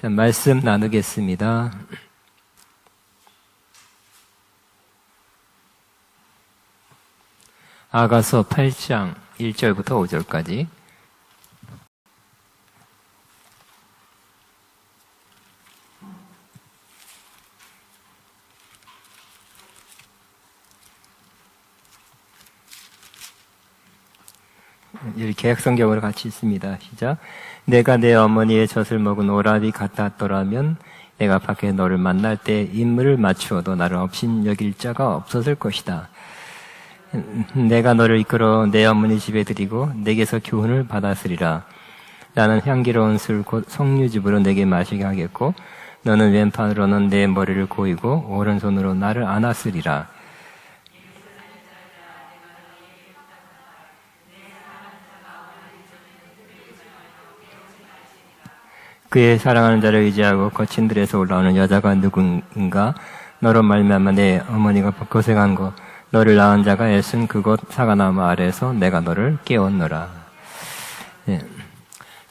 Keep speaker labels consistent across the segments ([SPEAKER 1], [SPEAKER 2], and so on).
[SPEAKER 1] 자, 말씀 나누겠습니다. 아가서 8장 1절부터 5절까지. 여기 개역성경으로 같이 있습니다. 시작. 내가 내 어머니의 젖을 먹은 오라비 같았더라면 내가 밖에 너를 만날 때 인물을 맞추어도 나를 업신여길 자가 없었을 것이다. 내가 너를 이끌어 내 어머니 집에 들이고 내게서 교훈을 받았으리라. 나는 향기로운 술 곧 석류즙으로 내게 마시게 하겠고 너는 왼팔로는 내 머리를 고이고 오른손으로 나를 안았으리라. 그의 사랑하는 자를 의지하고 거친 들에서 올라오는 여자가 누군가? 너로 말미암아 내 어머니가 고생한 것, 너를 낳은 자가 애쓴 그곳 사과나무 아래에서 내가 너를 깨웠노라. 예.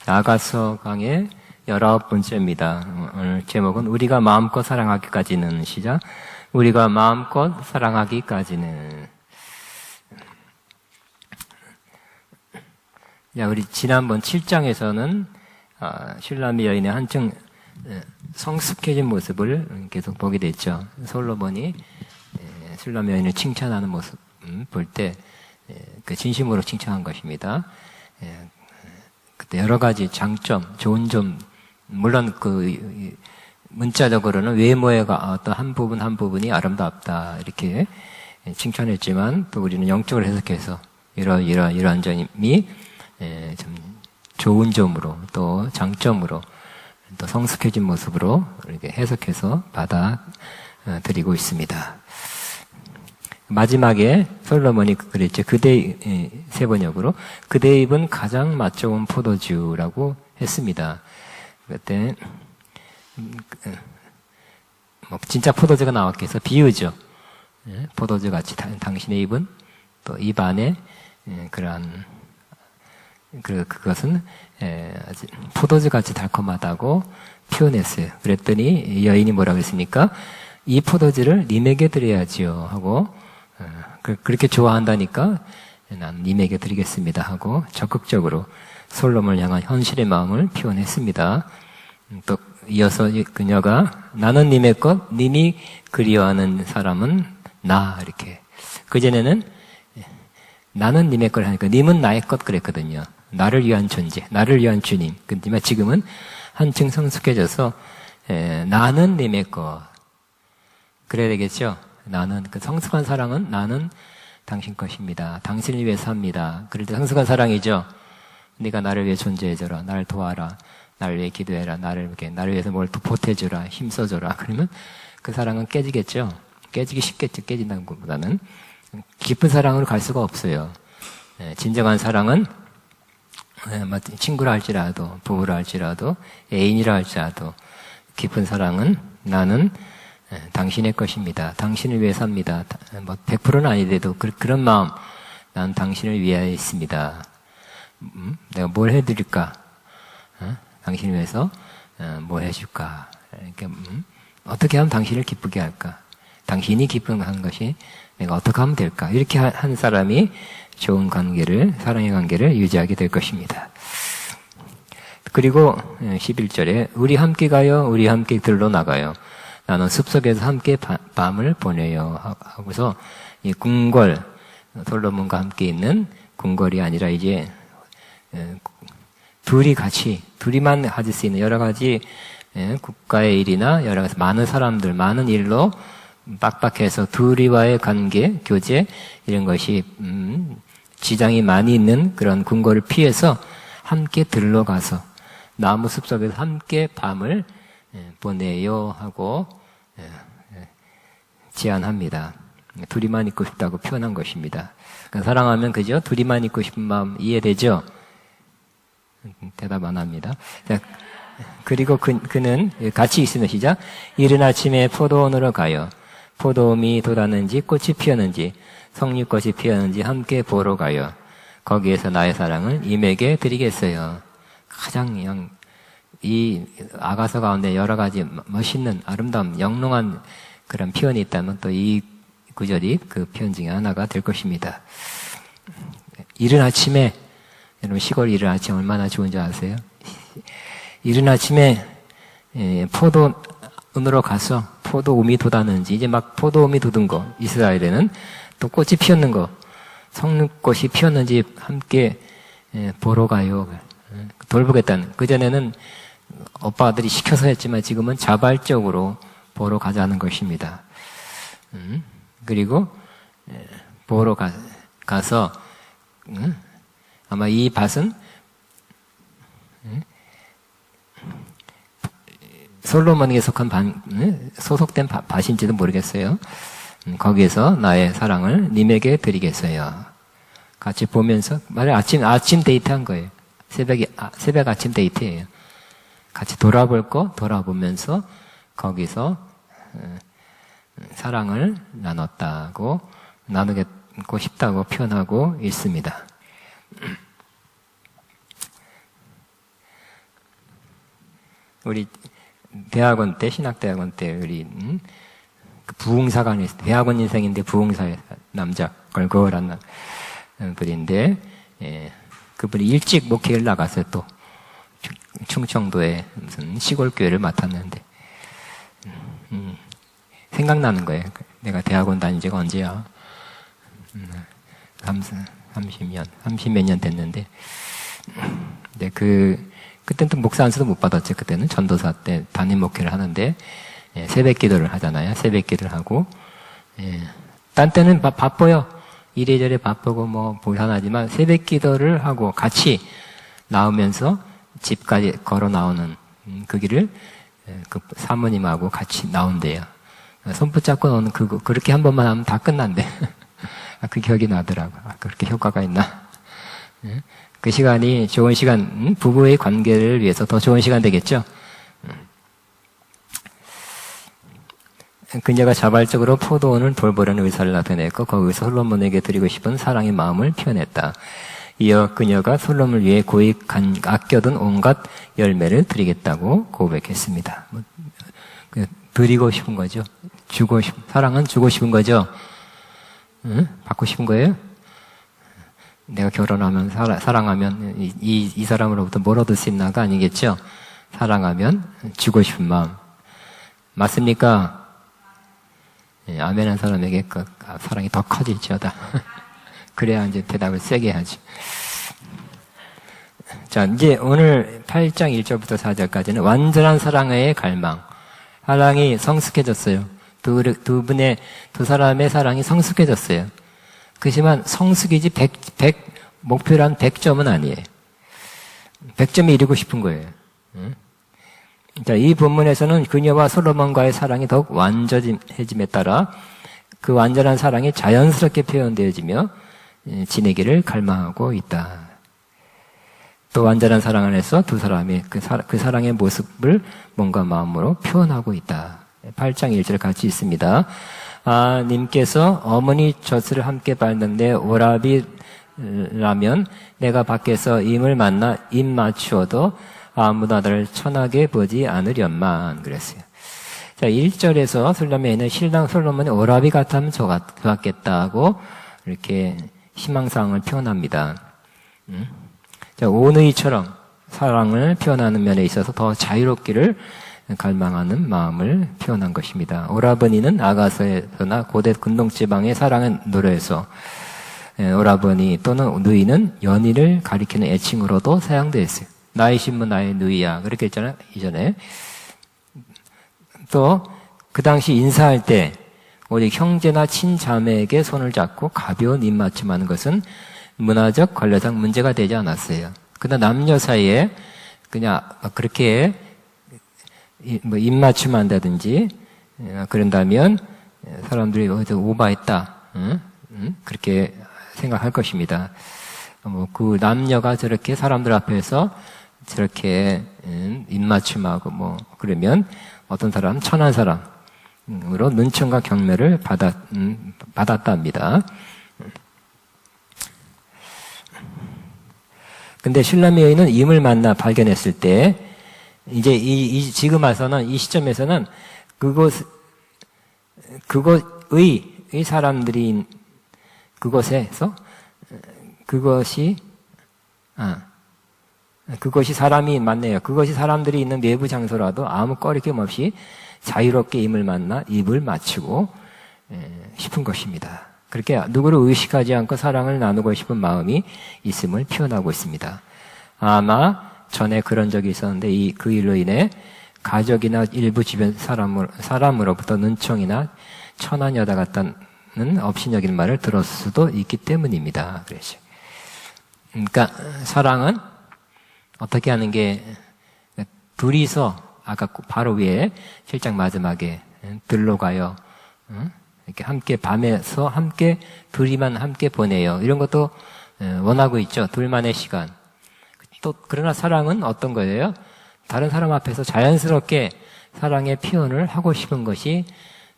[SPEAKER 1] 아가서 강의 19번째입니다. 오늘 제목은 우리가 마음껏 사랑하기까지는. 시작. 우리가 마음껏 사랑하기까지는. 야, 우리 지난번 7장에서는 슐라미 여인의 한층 성숙해진 모습을 계속 보게 됐죠. 솔로몬이 슐라미 여인을 칭찬하는 모습 볼 때 그 진심으로 칭찬한 것입니다. 그때 여러 가지 장점, 좋은 점, 물론 그 문자적으로는 외모의 어떤 한 부분이 아름답다 이렇게 칭찬했지만 또 우리는 영적으로 해석해서 이러한 점이 좀 좋은 점으로 또 장점으로 또 성숙해진 모습으로 이렇게 해석해서 받아들이고 있습니다. 마지막에 솔로몬이 그랬죠. 그대 세 번역으로 그대 입은 가장 맛 좋은 포도주라고 했습니다. 그때 뭐 진짜 포도주가 나왔겠어 비유죠. 포도주 같이 당신의 입은 또 입 안에 그러한 그것은 포도주 같이 달콤하다고 표현했어요. 그랬더니 여인이 뭐라고 했습니까? 이 포도주를 님에게 드려야지요 하고 그렇게 좋아한다니까 난 님에게 드리겠습니다 하고 적극적으로 솔로몬을 향한 현실의 마음을 표현했습니다. 또 이어서 그녀가 나는 님의 것, 님이 그리워하는 사람은 나 이렇게 그전에는 나는 님의 걸 하니까 님은 나의 것 그랬거든요. 나를 위한 존재, 나를 위한 주님. 근데 지금은 한층 성숙해져서 나는 님의 것. 그래야 되겠죠? 나는 그 성숙한 사랑은 나는 당신 것입니다. 당신을 위해 삽니다. 그럴 때 성숙한 사랑이죠. 네가 나를 위해 존재해줘라, 나를 도와라, 나를 위해 기도해라, 나를 위해서 뭘 보태줘라, 힘써줘라. 그러면 그 사랑은 깨지겠죠? 깨지기 쉽겠죠. 깨진다는 것보다는 깊은 사랑으로 갈 수가 없어요. 진정한 사랑은 친구라 할지라도 부부라 할지라도 애인이라 할지라도 깊은 사랑은 나는 당신의 것입니다. 당신을 위해 삽니다. 뭐 100%는 아니더라도 그런 마음 난 당신을 위하여 있습니다. 내가 뭘 해드릴까? 당신을 위해서 뭘 해줄까? 이렇게, 어떻게 하면 당신을 기쁘게 할까? 당신이 기쁘한 것이 내가 어떻게 하면 될까? 이렇게 한 사람이 좋은 관계를, 사랑의 관계를 유지하게 될 것입니다. 그리고 11절에 우리 함께 가요, 우리 함께 들러 나가요. 나는 숲속에서 함께 밤을 보내요. 하고서 이 궁궐, 솔로몬과 함께 있는 궁궐이 아니라 이제 둘이만 가질 수 있는 여러 가지 국가의 일이나 여러 가지 많은 사람들, 많은 일로 빡빡해서 둘이와의 관계, 교제 이런 것이 지장이 많이 있는 그런 궁궐을 피해서 함께 들러가서 나무 숲속에서 함께 밤을 보내요 하고 제안합니다. 둘이만 있고 싶다고 표현한 것입니다. 그러니까 사랑하면 그죠? 둘이만 있고 싶은 마음 이해되죠? 대답 안 합니다. 자, 그리고 그는 같이 있으면 시작. 이른 아침에 포도원으로 가요. 포도음이 돋았는지 꽃이 피었는지 석류꽃이 피었는지 함께 보러 가요. 거기에서 나의 사랑을 임에게 드리겠어요. 가장 이 아가서 가운데 여러 가지 멋있는 아름다운 영롱한 그런 표현이 있다면 또 이 구절이 그 표현 중에 하나가 될 것입니다. 이른 아침에, 여러분 시골 이른 아침 얼마나 좋은지 아세요? 이른 아침에 포도원으로 가서 포도움이 돋았는지, 이제 막 포도움이 돋은 거, 이스라엘에는 또 꽃이 피었는 거, 성육꽃이 피었는지 함께 보러 가요. 돌보겠다는. 그전에는 오빠들이 시켜서 했지만 지금은 자발적으로 보러 가자는 것입니다. 그리고 보러 가서 아마 이 밭은 솔로몬에게 소속된 밭인지도 모르겠어요. 거기에서 나의 사랑을 님에게 드리겠어요. 같이 보면서, 아침 데이트 한 거예요. 새벽 아침 데이트예요. 같이 돌아보면서 거기서 사랑을 나누고 싶다고 표현하고 있습니다. 우리 대학원 때, 신학대학원 때, 우리, 부흥사가 있어요. 대학원 인생인데 부흥사의 남자, 걸거라는 분인데, 그분이 일찍 목회를 나갔어요, 또. 충청도에 무슨 시골교회를 맡았는데, 생각나는 거예요. 내가 대학원 다닌 지가 언제야? 30몇 년 됐는데, 근데 그때는 또 목사 안수도 못 받았죠. 그때는 전도사 때 담임 목회를 하는데, 새벽 기도를 하잖아요. 새벽 기도를 하고, 딴 때는 바빠요. 이래저래 바쁘고 뭐 불안하지만 새벽 기도를 하고 같이 나오면서 집까지 걸어 나오는 그 길을 그 사모님하고 같이 나온대요. 손 붙잡고 오는 그렇게 한 번만 하면 다 끝난대. 그 기억이 나더라고. 그렇게 효과가 있나? 그 시간이 좋은 시간, 부부의 관계를 위해서 더 좋은 시간 되겠죠? 그녀가 자발적으로 포도원을 돌보려는 의사를 나타냈고 거기서 솔로몬에게 드리고 싶은 사랑의 마음을 표현했다. 이어 그녀가 솔로몬을 위해 고이 아껴둔 온갖 열매를 드리겠다고 고백했습니다. 드리고 싶은 거죠. 사랑은 주고 싶은 거죠. 받고 싶은 거예요? 내가 결혼하면 사랑하면 이 사람으로부터 뭘 얻을 수 있나가 아니겠죠? 사랑하면 주고 싶은 마음. 맞습니까? 아멘한 사람에게 그 사랑이 더 커질지어다. 그래야 이제 대답을 세게 하지. 자, 이제 오늘 8장 1절부터 4절까지는 완전한 사랑의 갈망. 사랑이 성숙해졌어요. 두 사람의 사랑이 성숙해졌어요. 그렇지만 성숙이지 100 목표란 100점은 아니에요. 100점에 이르고 싶은 거예요. 자, 이 본문에서는 그녀와 솔로몬과의 사랑이 더욱 완전해짐에 따라 그 완전한 사랑이 자연스럽게 표현되어지며 지내기를 갈망하고 있다. 또 완전한 사랑 안에서 두 사람이 그 사랑의 모습을 몸과 마음으로 표현하고 있다. 8장 1절 같이 있습니다. 님께서 어머니 젖을 함께 밟는데 오라비라면 내가 밖에서 임을 만나 입 맞추어도 아무도 나를 천하게 보지 않으련만 그랬어요. 자, 1절에서 솔로몬에는 신랑 솔로몬이 오라비 같으면 좋았겠다고 이렇게 희망사항을 표현합니다. 자, 오누이처럼 사랑을 표현하는 면에 있어서 더 자유롭기를 갈망하는 마음을 표현한 것입니다. 오라버니는 아가서에서나 고대 근동지방의 사랑의 노래에서 오라버니 또는 누이는 연인을 가리키는 애칭으로도 사용되었어요. 나의 신부 나의 누이야 그렇게 했잖아요. 이전에. 또 그 당시 인사할 때 오직 형제나 친자매에게 손을 잡고 가벼운 입맞춤하는 것은 문화적 관례상 문제가 되지 않았어요. 그러나 남녀 사이에 그냥 그렇게 뭐 입맞춤한다든지 그런다면 사람들이 오바했다 그렇게 생각할 것입니다. 그 남녀가 저렇게 사람들 앞에서 저렇게 입맞춤하고 뭐 그러면 어떤 사람 천한 사람으로 눈총과 경멸을 받았답니다. 근데 슐라미 여인은 임을 만나 발견했을 때 이제 지금 와서는, 이 시점에서는 그곳의 사람들이, 그곳에서, 그것이 사람이 맞네요. 그것이 사람들이 있는 외부 장소라도 아무 꺼리낌 없이 자유롭게 입을 맞추고 싶은 것입니다. 그렇게 누구를 의식하지 않고 사랑을 나누고 싶은 마음이 있음을 표현하고 있습니다. 아마 전에 그런 적이 있었는데 그 일로 인해 가족이나 일부 주변 사람으로부터 눈총이나 천한 여자 같다는 업신여긴 말을 들었을 수도 있기 때문입니다. 그러니까 사랑은 어떻게 하는 게, 둘이서 아까 바로 위에 7장 마지막에 들로 가요. 이렇게 함께 밤에서 함께 둘이만 함께 보내요. 이런 것도 원하고 있죠. 둘만의 시간. 또 그러나 사랑은 어떤 거예요? 다른 사람 앞에서 자연스럽게 사랑의 표현을 하고 싶은 것이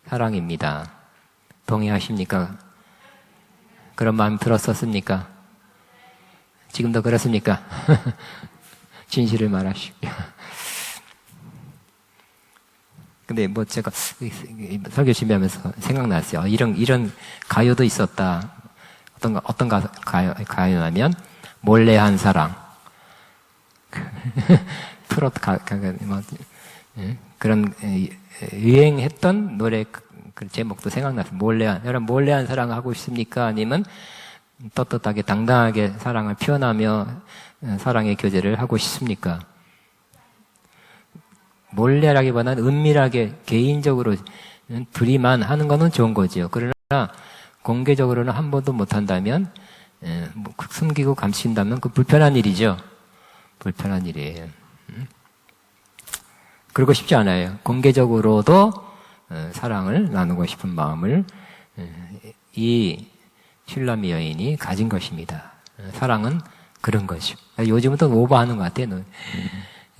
[SPEAKER 1] 사랑입니다. 동의하십니까? 그런 마음 들었었습니까? 지금도 그렇습니까? 진실을 말하십시오. 근데 뭐 제가 설교 준비하면서 생각났어요. 이런 가요도 있었다. 어떤 가요냐면 몰래한 사랑. 트로트 그런 유행했던 노래 그 제목도 생각났어요. 여러분 몰래한 사랑 하고 싶습니까? 아니면 떳떳하게 당당하게 사랑을 표현하며 사랑의 교제를 하고 싶습니까? 몰래라기보다는 은밀하게 개인적으로 둘이만 하는 거는 좋은 거지요. 그러나 공개적으로는 한 번도 못 한다면, 숨기고 감춘다면 그 불편한 일이죠. 불편한 일이에요. 그러고 싶지 않아요. 공개적으로도 사랑을 나누고 싶은 마음을 이 슐라미 여인이 가진 것입니다. 사랑은 그런 거죠. 요즘은 또 오버하는 것 같아요.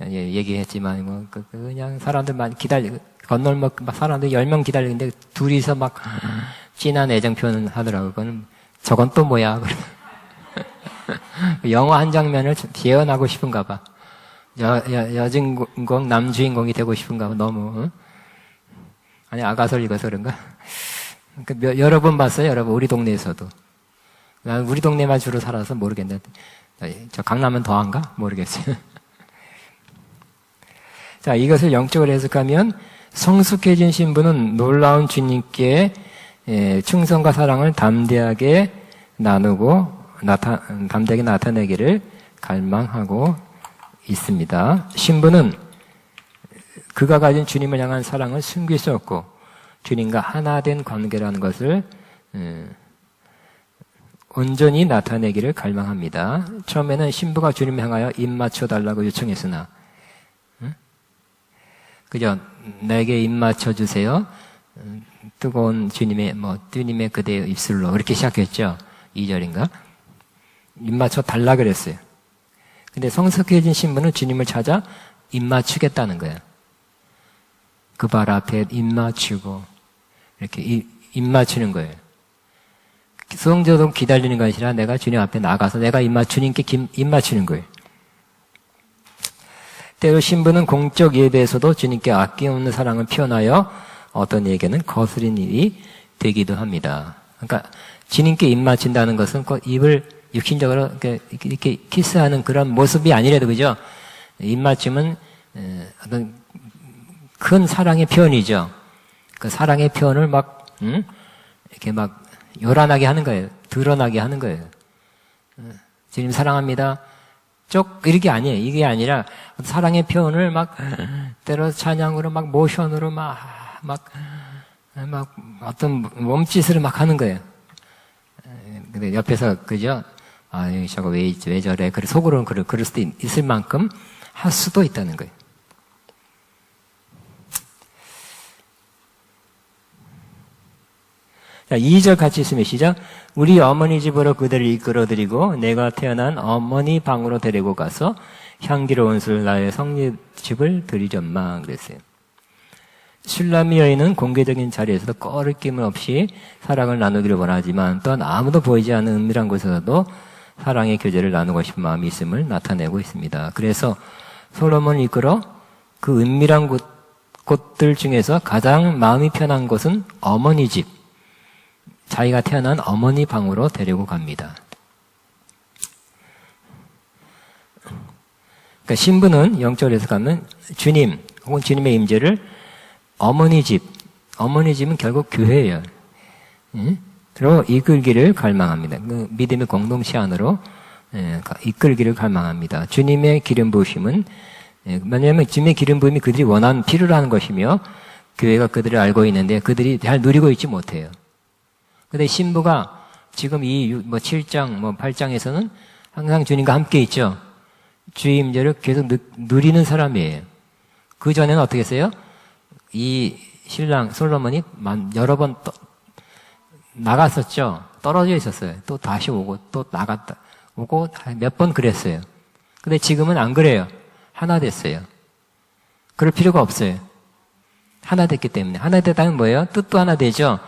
[SPEAKER 1] 얘기했지만 그냥 사람들만 건널목 사람들 10명 기다리는데 둘이서 막 진한 애정 표현을 하더라고요. 저건 또 뭐야? 영화 한 장면을 재현하고 싶은가 봐. 여주인공, 남주인공이 되고 싶은가 봐. 너무. 아니, 아가설 읽어서 그런가? 여러 번 봤어요, 여러분. 우리 동네에서도. 난 우리 동네만 주로 살아서 모르겠는데. 저 강남은 더한가? 모르겠어요. 자, 이것을 영적으로 해석하면 성숙해진 신부는 놀라운 주님께 충성과 사랑을 담대하게 나누고 담대하게 나타내기를 갈망하고 있습니다. 신부는 그가 가진 주님을 향한 사랑을 숨길 수 없고 주님과 하나 된 관계라는 것을 온전히 나타내기를 갈망합니다. 처음에는 신부가 주님을 향하여 입 맞춰 달라고 요청했으나 그죠? 내게 입 맞춰 주세요. 뜨거운 주님의 그대의 입술로 이렇게 시작했죠. 2절인가? 입 맞춰 달라 그랬어요. 근데 성숙해진 신부는 주님을 찾아 입 맞추겠다는 거예요. 그 발 앞에 입 맞추고 이렇게 입 맞추는 거예요. 성도도 기다리는 것이 아니라 내가 주님 앞에 나가서 내가 입 맞추님께 입 맞추는 거예요. 때로 신부는 공적 예배에서도 주님께 아낌없는 사랑을 표현하여 어떤 이에게는 거스린 일이 되기도 합니다. 그러니까 주님께 입 맞춘다는 것은 꼭 입을 육신적으로 이렇게 키스하는 그런 모습이 아니래도 그죠? 입 맞춤은 어떤 큰 사랑의 표현이죠. 그 사랑의 표현을 이렇게 요란하게 하는 거예요. 드러나게 하는 거예요. 주님 사랑합니다. 이렇게 아니에요. 이게 아니라 사랑의 표현을 때로 찬양으로 모션으로 어떤 몸짓을 하는 거예요. 근데 옆에서 그죠? 저거 왜 저래? 그래 속으로는 그럴 수도 있을 만큼 할 수도 있다는 거예요. 자, 2절 같이 있으면 시작. 우리 어머니 집으로 그들을 이끌어들이고 내가 태어난 어머니 방으로 데리고 가서 향기로운 술 나의 성립집을 드리련마 그랬어요. 슐라미 여인은 공개적인 자리에서도 꺼리낌 없이 사랑을 나누기를 원하지만 또한 아무도 보이지 않는 은밀한 곳에서도 사랑의 교제를 나누고 싶은 마음이 있음을 나타내고 있습니다. 그래서 솔로몬을 이끌어 그 은밀한 곳들 중에서 가장 마음이 편한 곳은 어머니 집, 자기가 태어난 어머니 방으로 데리고 갑니다. 그러니까 신부는 영적으로 가면 주님 혹은 주님의 임재를 어머니 집은 결국 교회예요. 로 이끌기를 갈망합니다. 그 믿음의 공동체 안으로 이끌기를 갈망합니다. 주님의 기름 부으심은 왜냐하면 주님의 기름 부음이 그들이 원하는 필요로 하는 것이며 교회가 그들을 알고 있는데 그들이 잘 누리고 있지 못해요. 근데 신부가 지금 이 7장 8장에서는 항상 주님과 함께 있죠. 주의 임재를 계속 누리는 사람이에요. 그 전에는 어떻게 했어요? 이 신랑 솔로몬이 여러 번 나갔었죠. 떨어져 있었어요. 또 다시 오고 또 나갔다 오고 몇 번 그랬어요. 근데 지금은 안 그래요. 하나 됐어요. 그럴 필요가 없어요. 하나 됐기 때문에. 하나 됐다면 뭐예요? 뜻도 하나 되죠.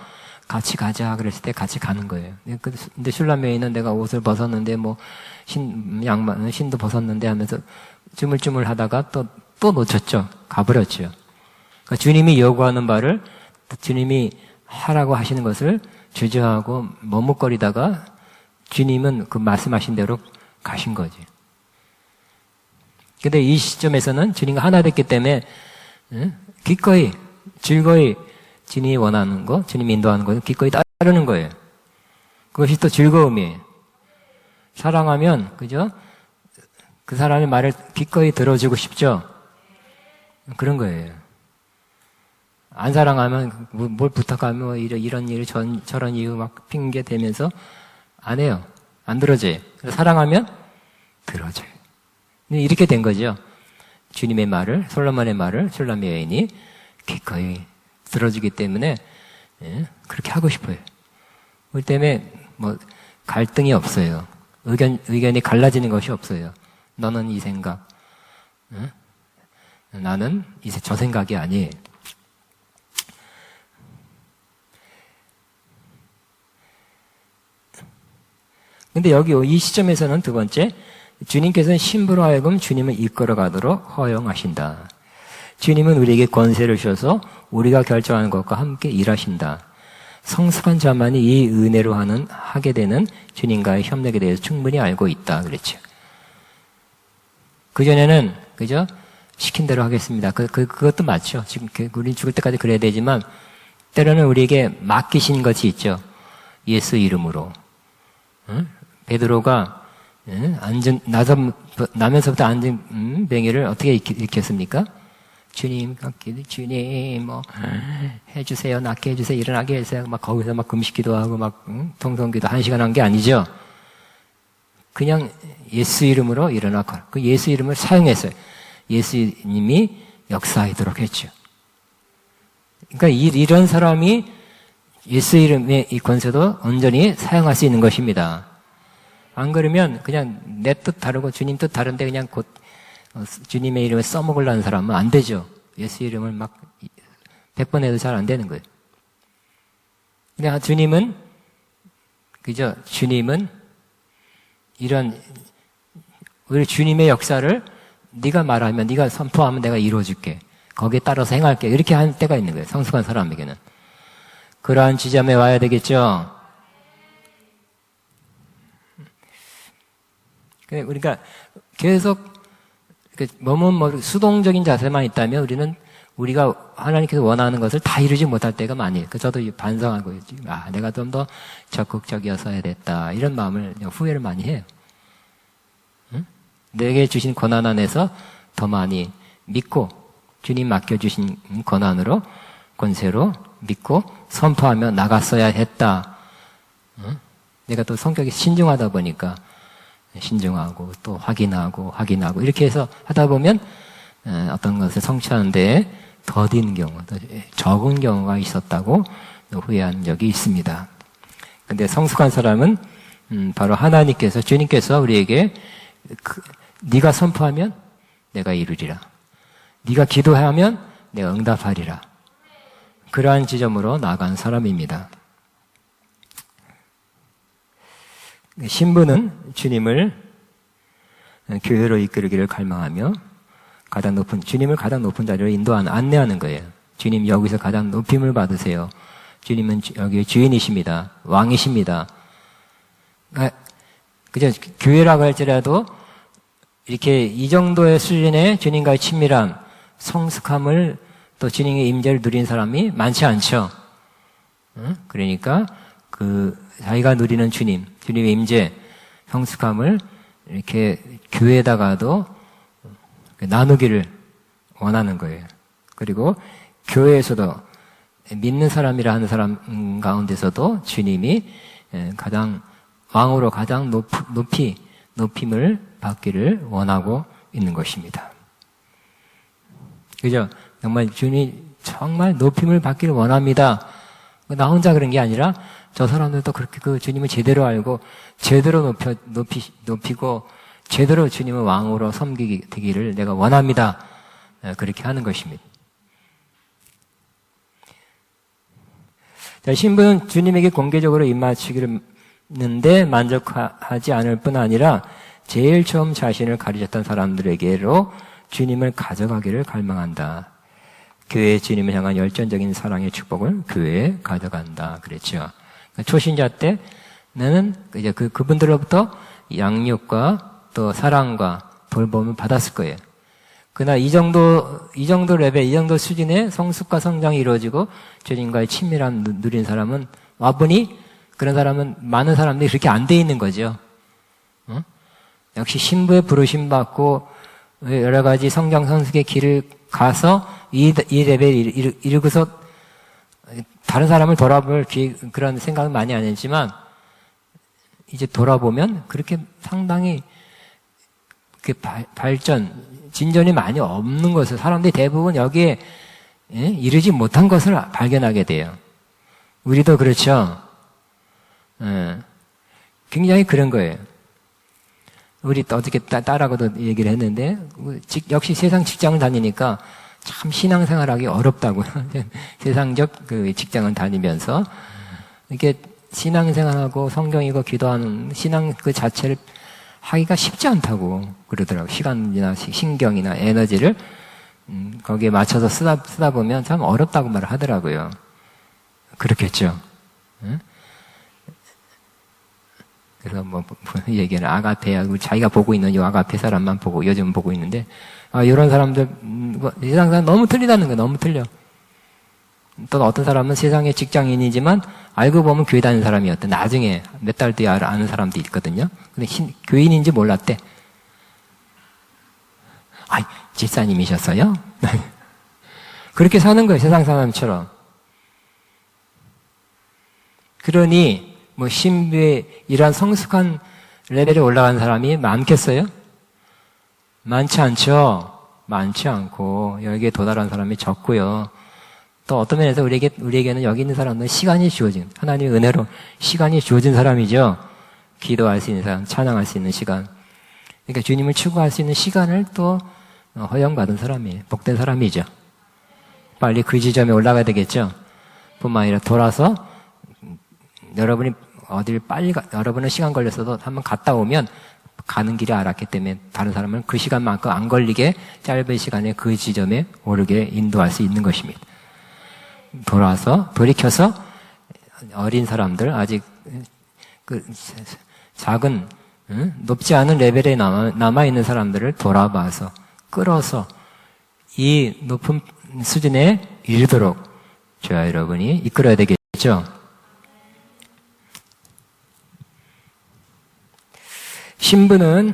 [SPEAKER 1] 같이 가자 그랬을 때 같이 가는 거예요. 근데 슐라메이는 내가 옷을 벗었는데 신도 벗었는데 하면서 쭈물쭈물 하다가 또 놓쳤죠. 가버렸죠. 그러니까 주님이 요구하는 바를 주님이 하라고 하시는 것을 주저하고 머뭇거리다가 주님은 그 말씀하신 대로 가신 거지. 근데 이 시점에서는 주님과 하나 됐기 때문에 기꺼이 즐거이 주님이 원하는 거, 주님이 인도하는 거는 기꺼이 따르는 거예요. 그것이 또 즐거움이에요. 사랑하면 그죠? 그 사람의 말을 기꺼이 들어주고 싶죠? 그런 거예요. 안 사랑하면 뭘 부탁하면 이런 일 저런 이유 막 핑계 대면서 안 해요. 안 들어줘요. 사랑하면 들어줘요. 이렇게 된 거죠. 주님의 말을, 솔로몬의 말을 슐라메 여인이 기꺼이 들어주기 때문에 그렇게 하고 싶어요. 그렇기 때문에 갈등이 없어요. 의견이 갈라지는 것이 없어요. 너는 이 생각, 나는 저 생각이 아니에요. 근데 여기 이 시점에서는 두 번째, 주님께서는 신부로 하여금 주님을 이끌어 가도록 허용하신다. 주님은 우리에게 권세를 주셔서 우리가 결정하는 것과 함께 일하신다. 성숙한 자만이 이 은혜로 하게 되는 주님과의 협력에 대해서 충분히 알고 있다. 그랬죠. 그전에는, 그죠? 시킨 대로 하겠습니다. 그것도 맞죠. 지금 우리 죽을 때까지 그래야 되지만, 때로는 우리에게 맡기신 것이 있죠. 예수 이름으로. 응? 베드로가 나면서부터 앉은 뱅이를 어떻게 익혔습니까? 주님, 해주세요, 낫게 해주세요, 일어나게 해주세요. 거기서 금식기도 하고 통성기도 1시간 한 게 아니죠. 그냥 예수 이름으로 일어나. 그 예수 이름을 사용했어요. 예수님이 역사하도록 했죠. 그러니까 이런 사람이 예수 이름의 이 권세도 온전히 사용할 수 있는 것입니다. 안 그러면 그냥 내 뜻 다르고 주님 뜻 다른데 그냥 주님의 이름을 써먹으려는 사람은 안 되죠. 예수 이름을 100번 해도 잘 안 되는 거예요. 근데 주님은, 그죠? 주님은 우리 주님의 역사를 네가 말하면, 네가 선포하면 내가 이루어줄게. 거기에 따라서 행할게. 이렇게 하는 때가 있는 거예요. 성숙한 사람에게는. 그러한 지점에 와야 되겠죠. 그러니까 계속 수동적인 자세만 있다면 우리가 하나님께서 원하는 것을 다 이루지 못할 때가 많이 해요. 저도 반성하고 내가 좀 더 적극적이었어야 됐다. 이런 마음을 후회를 많이 해요. 응? 내게 주신 권한 안에서 더 많이 믿고 주님 맡겨주신 권한으로 권세로 믿고 선포하며 나갔어야 했다. 응? 내가 또 성격이 신중하다 보니까 신중하고 또 확인하고 이렇게 해서 하다 보면 어떤 것을 성취하는 데 더딘 경우, 적은 경우가 있었다고 후회한 적이 있습니다. 근데 성숙한 사람은 바로 하나님께서, 주님께서 우리에게 네가 선포하면 내가 이루리라. 네가 기도하면 내가 응답하리라. 그러한 지점으로 나간 사람입니다. 신부는 주님을 교회로 이끌기를 갈망하며 주님을 가장 높은 자리로 안내하는 거예요. 주님 여기서 가장 높임을 받으세요. 주님은 여기의 주인이십니다. 왕이십니다. 그죠? 교회라고 할지라도 이렇게 이 정도의 수준의 주님과의 친밀함, 성숙함을 또 주님의 임재를 누린 사람이 많지 않죠. 그러니까 자기가 누리는 주님의 임재, 성숙함을 이렇게 교회에다가도 나누기를 원하는 거예요. 그리고 교회에서도 믿는 사람이라 하는 사람 가운데서도 주님이 왕으로 가장 높임을 받기를 원하고 있는 것입니다. 그죠? 정말 주님이 정말 높임을 받기를 원합니다. 나 혼자 그런 게 아니라 저 사람들도 그렇게 그 주님을 제대로 알고 제대로 높이고 제대로 주님을 왕으로 섬기기를 내가 원합니다. 그렇게 하는 것입니다. 자, 신부는 주님에게 공개적으로 입맞추기를 는데 만족하지 않을 뿐 아니라 제일 처음 자신을 가르쳤던 사람들에게로 주님을 가져가기를 갈망한다. 교회의 주님을 향한 열정적인 사랑의 축복을 교회에 가져간다. 그랬죠. 초신자 때 나는 이제 그분들로부터 양육과 또 사랑과 돌봄을 받았을 거예요. 그러나 이 정도 레벨, 이 정도 수준의 성숙과 성장이 이루어지고 주님과의 친밀함 누린 사람은 와보니 그런 사람은 많은 사람들이 그렇게 안 돼 있는 거죠. 역시 신부의 부르심 받고 여러 가지 성경 성숙의 길을 가서 이 레벨 이르고서 다른 사람을 돌아볼 그런 생각은 많이 안 했지만 이제 돌아보면 그렇게 상당히 진전이 많이 없는 것을 사람들이 대부분 여기에 이르지 못한 것을 발견하게 돼요. 우리도 그렇죠. 굉장히 그런 거예요. 우리 어저께 딸하고도 얘기를 했는데 역시 세상 직장을 다니니까 참 신앙생활하기 어렵다고 세상적 그 직장을 다니면서 이게 신앙생활하고 성경이고 기도하는 신앙 그 자체를 하기가 쉽지 않다고 그러더라고요. 시간이나 신경이나 에너지를 거기에 맞춰서 쓰다 보면 참 어렵다고 말을 하더라고요. 그렇겠죠. 그래서 얘기는 아가페야. 자기가 보고 있는 이 아가페 사람만 보고 요즘 보고 있는데 이런 사람들 세상 사람 너무 틀리다는 거예요. 너무 틀려. 또 어떤 사람은 세상의 직장인이지만 알고 보면 교회 다니는 사람이었대. 나중에 몇 달 뒤에 아는 사람도 있거든요. 근데 교인인지 몰랐대. 집사님이셨어요? 그렇게 사는 거예요. 세상 사람처럼. 그러니 신부의 이러한 성숙한 레벨에 올라간 사람이 많겠어요? 많지 않죠. 많지 않고 여기에 도달한 사람이 적고요. 또 어떤 면에서 우리에게는 여기 있는 사람은 시간이 주어진, 하나님의 은혜로 시간이 주어진 사람이죠. 기도할 수 있는 사람, 찬양할 수 있는 시간. 그러니까 주님을 추구할 수 있는 시간을 또 허용받은 사람이에요. 복된 사람이죠. 빨리 그 지점에 올라가야 되겠죠. 뿐만 아니라 돌아서 여러분이 여러분은 시간 걸렸어도 한번 갔다 오면 가는 길이 알았기 때문에 다른 사람은 그 시간만큼 안 걸리게 짧은 시간에 그 지점에 오르게 인도할 수 있는 것입니다. 돌이켜서 어린 사람들, 아직 작은, 높지 않은 레벨에 남아있는 사람들을 돌아봐서 끌어서 이 높은 수준에 이르도록 저와 여러분이 이끌어야 되겠죠. 신부는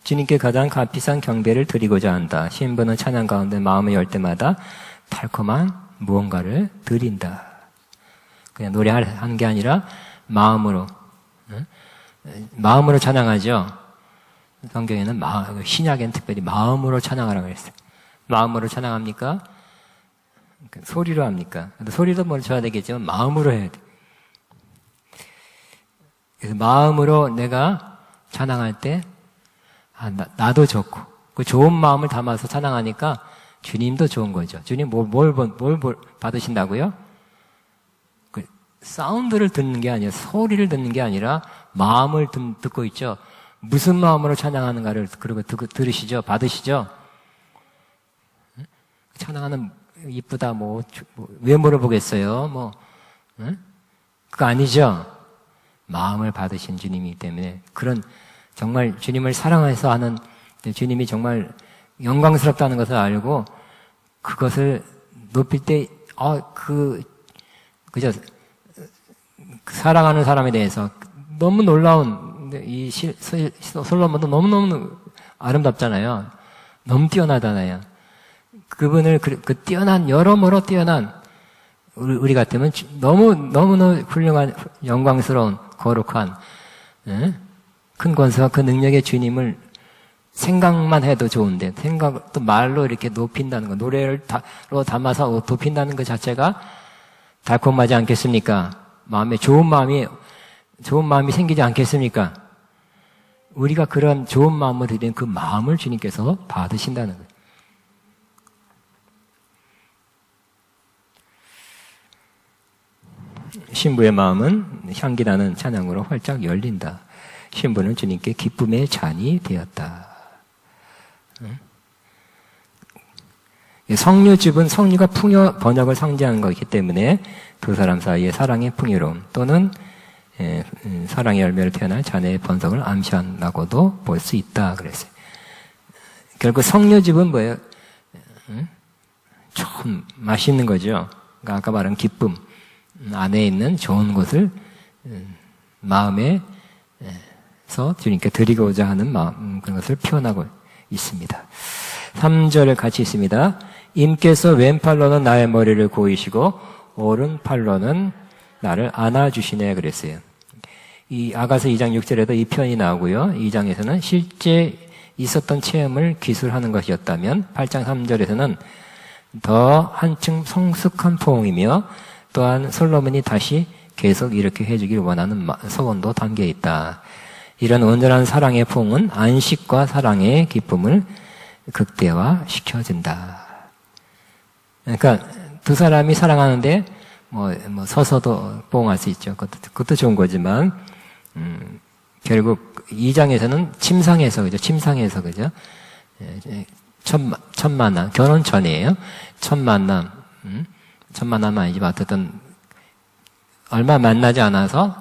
[SPEAKER 1] 주님께 가장 값비싼 경배를 드리고자 한다. 신부는 찬양 가운데 마음을 열 때마다 달콤한 무언가를 드린다. 그냥 노래하는 게 아니라 마음으로 찬양하죠. 성경에는 신약에는 특별히 마음으로 찬양하라고 했어요. 마음으로 찬양합니까? 소리로 합니까? 소리도 쳐야 되겠지만 마음으로 해야 돼. 그래서 마음으로 내가 찬양할 때 나도 좋고 그 좋은 마음을 담아서 찬양하니까 주님도 좋은 거죠. 주님 뭘 받으신다고요? 그 사운드를 듣는 게 아니라 소리를 듣는 게 아니라 마음을 듣고 있죠. 무슨 마음으로 찬양하는가를 그리고 들으시죠. 받으시죠. 하나하나 이쁘다, 왜 물어보겠어요? 응? 그거 아니죠? 마음을 받으신 주님이기 때문에 그런 정말 주님을 사랑해서 하는 주님이 정말 영광스럽다는 것을 알고 그것을 높일 때, 그저 사랑하는 사람에 대해서 너무 놀라운 이 솔로몬도 너무너무 아름답잖아요. 너무 뛰어나잖아요. 그분을 그 뛰어난 여러모로 뛰어난 우리 같으면 너무너무 훌륭한 영광스러운 거룩한 큰 권세와 그 능력의 주님을 생각만 해도 좋은데 또 말로 이렇게 높인다는 거 노래로 담아서 높인다는 것 자체가 달콤하지 않겠습니까? 마음에 좋은 마음이 생기지 않겠습니까? 우리가 그런 좋은 마음을 드리는 그 마음을 주님께서 받으신다는 거예요. 신부의 마음은 향기나는 찬양으로 활짝 열린다. 신부는 주님께 기쁨의 잔이 되었다. 성류즙은 성류가 풍요 번역을 상징하는 것이기 때문에 두 사람 사이의 사랑의 풍요로움 또는 사랑의 열매를 표현할 자네의 번성을 암시한다고도 볼 수 있다 그랬어요. 결국 성류즙은 뭐예요? 좀 맛있는 거죠. 그러니까 아까 말한 기쁨 안에 있는 좋은 것을 마음에서 주님께 드리고자 하는 마음 그런 것을 표현하고 있습니다. 3절을 같이 있습니다. 임께서 왼팔로는 나의 머리를 고이시고 오른팔로는 나를 안아주시네 그랬어요. 이 아가서 2장 6절에도 이 표현이 나오고요. 2장에서는 실제 있었던 체험을 기술하는 것이었다면 8장 3절에서는 더 한층 성숙한 포옹이며 또한 솔로몬이 다시 계속 이렇게 해주길 원하는 소원도 담겨 있다. 이런 온전한 사랑의 포옹은 안식과 사랑의 기쁨을 극대화시켜준다. 그러니까 두 사람이 사랑하는데 서서도 포옹할 수 있죠. 그것도 좋은 거지만 결국 2장에서는 침상에서 그죠? 첫 만남, 결혼 전이에요. 첫 만남은 아니지만 어쨌든 얼마 만나지 않아서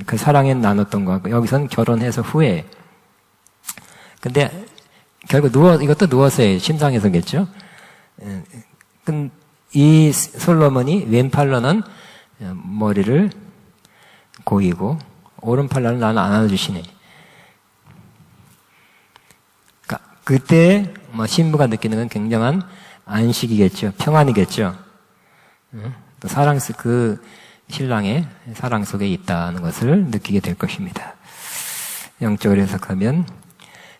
[SPEAKER 1] 그 사랑에 나눴던 거고 여기서는 결혼해서 후에. 근데 결국 이것도 누워서 해요. 침상에서겠죠. 이 솔로몬이 왼팔로는 머리를 고이고 오른팔로는 나는 안아주시네. 그러니까 그때 신부가 느끼는 건 굉장한 안식이겠죠. 평안이겠죠. 또 그 신랑의 사랑 속에 있다는 것을 느끼게 될 것입니다. 영적으로 해석하면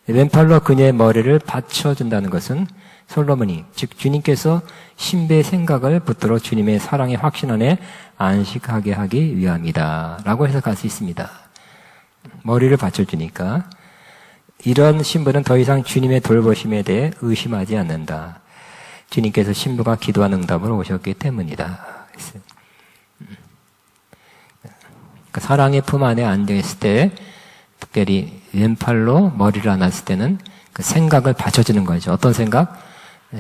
[SPEAKER 1] 왼팔로 그녀의 머리를 받쳐준다는 것은 솔로몬이 즉 주님께서 신부의 생각을 붙들어 주님의 사랑의 확신 안에 안식하게 하기 위함이다 라고 해석할 수 있습니다. 머리를 받쳐주니까 이런 신부는 더 이상 주님의 돌보심에 대해 의심하지 않는다. 주님께서 신부가 기도한 응답으로 오셨기 때문이다. 사랑의 품 안에 앉아있을 때 특별히 왼팔로 머리를 안았을 때는 그 생각을 받쳐주는 거죠. 어떤 생각?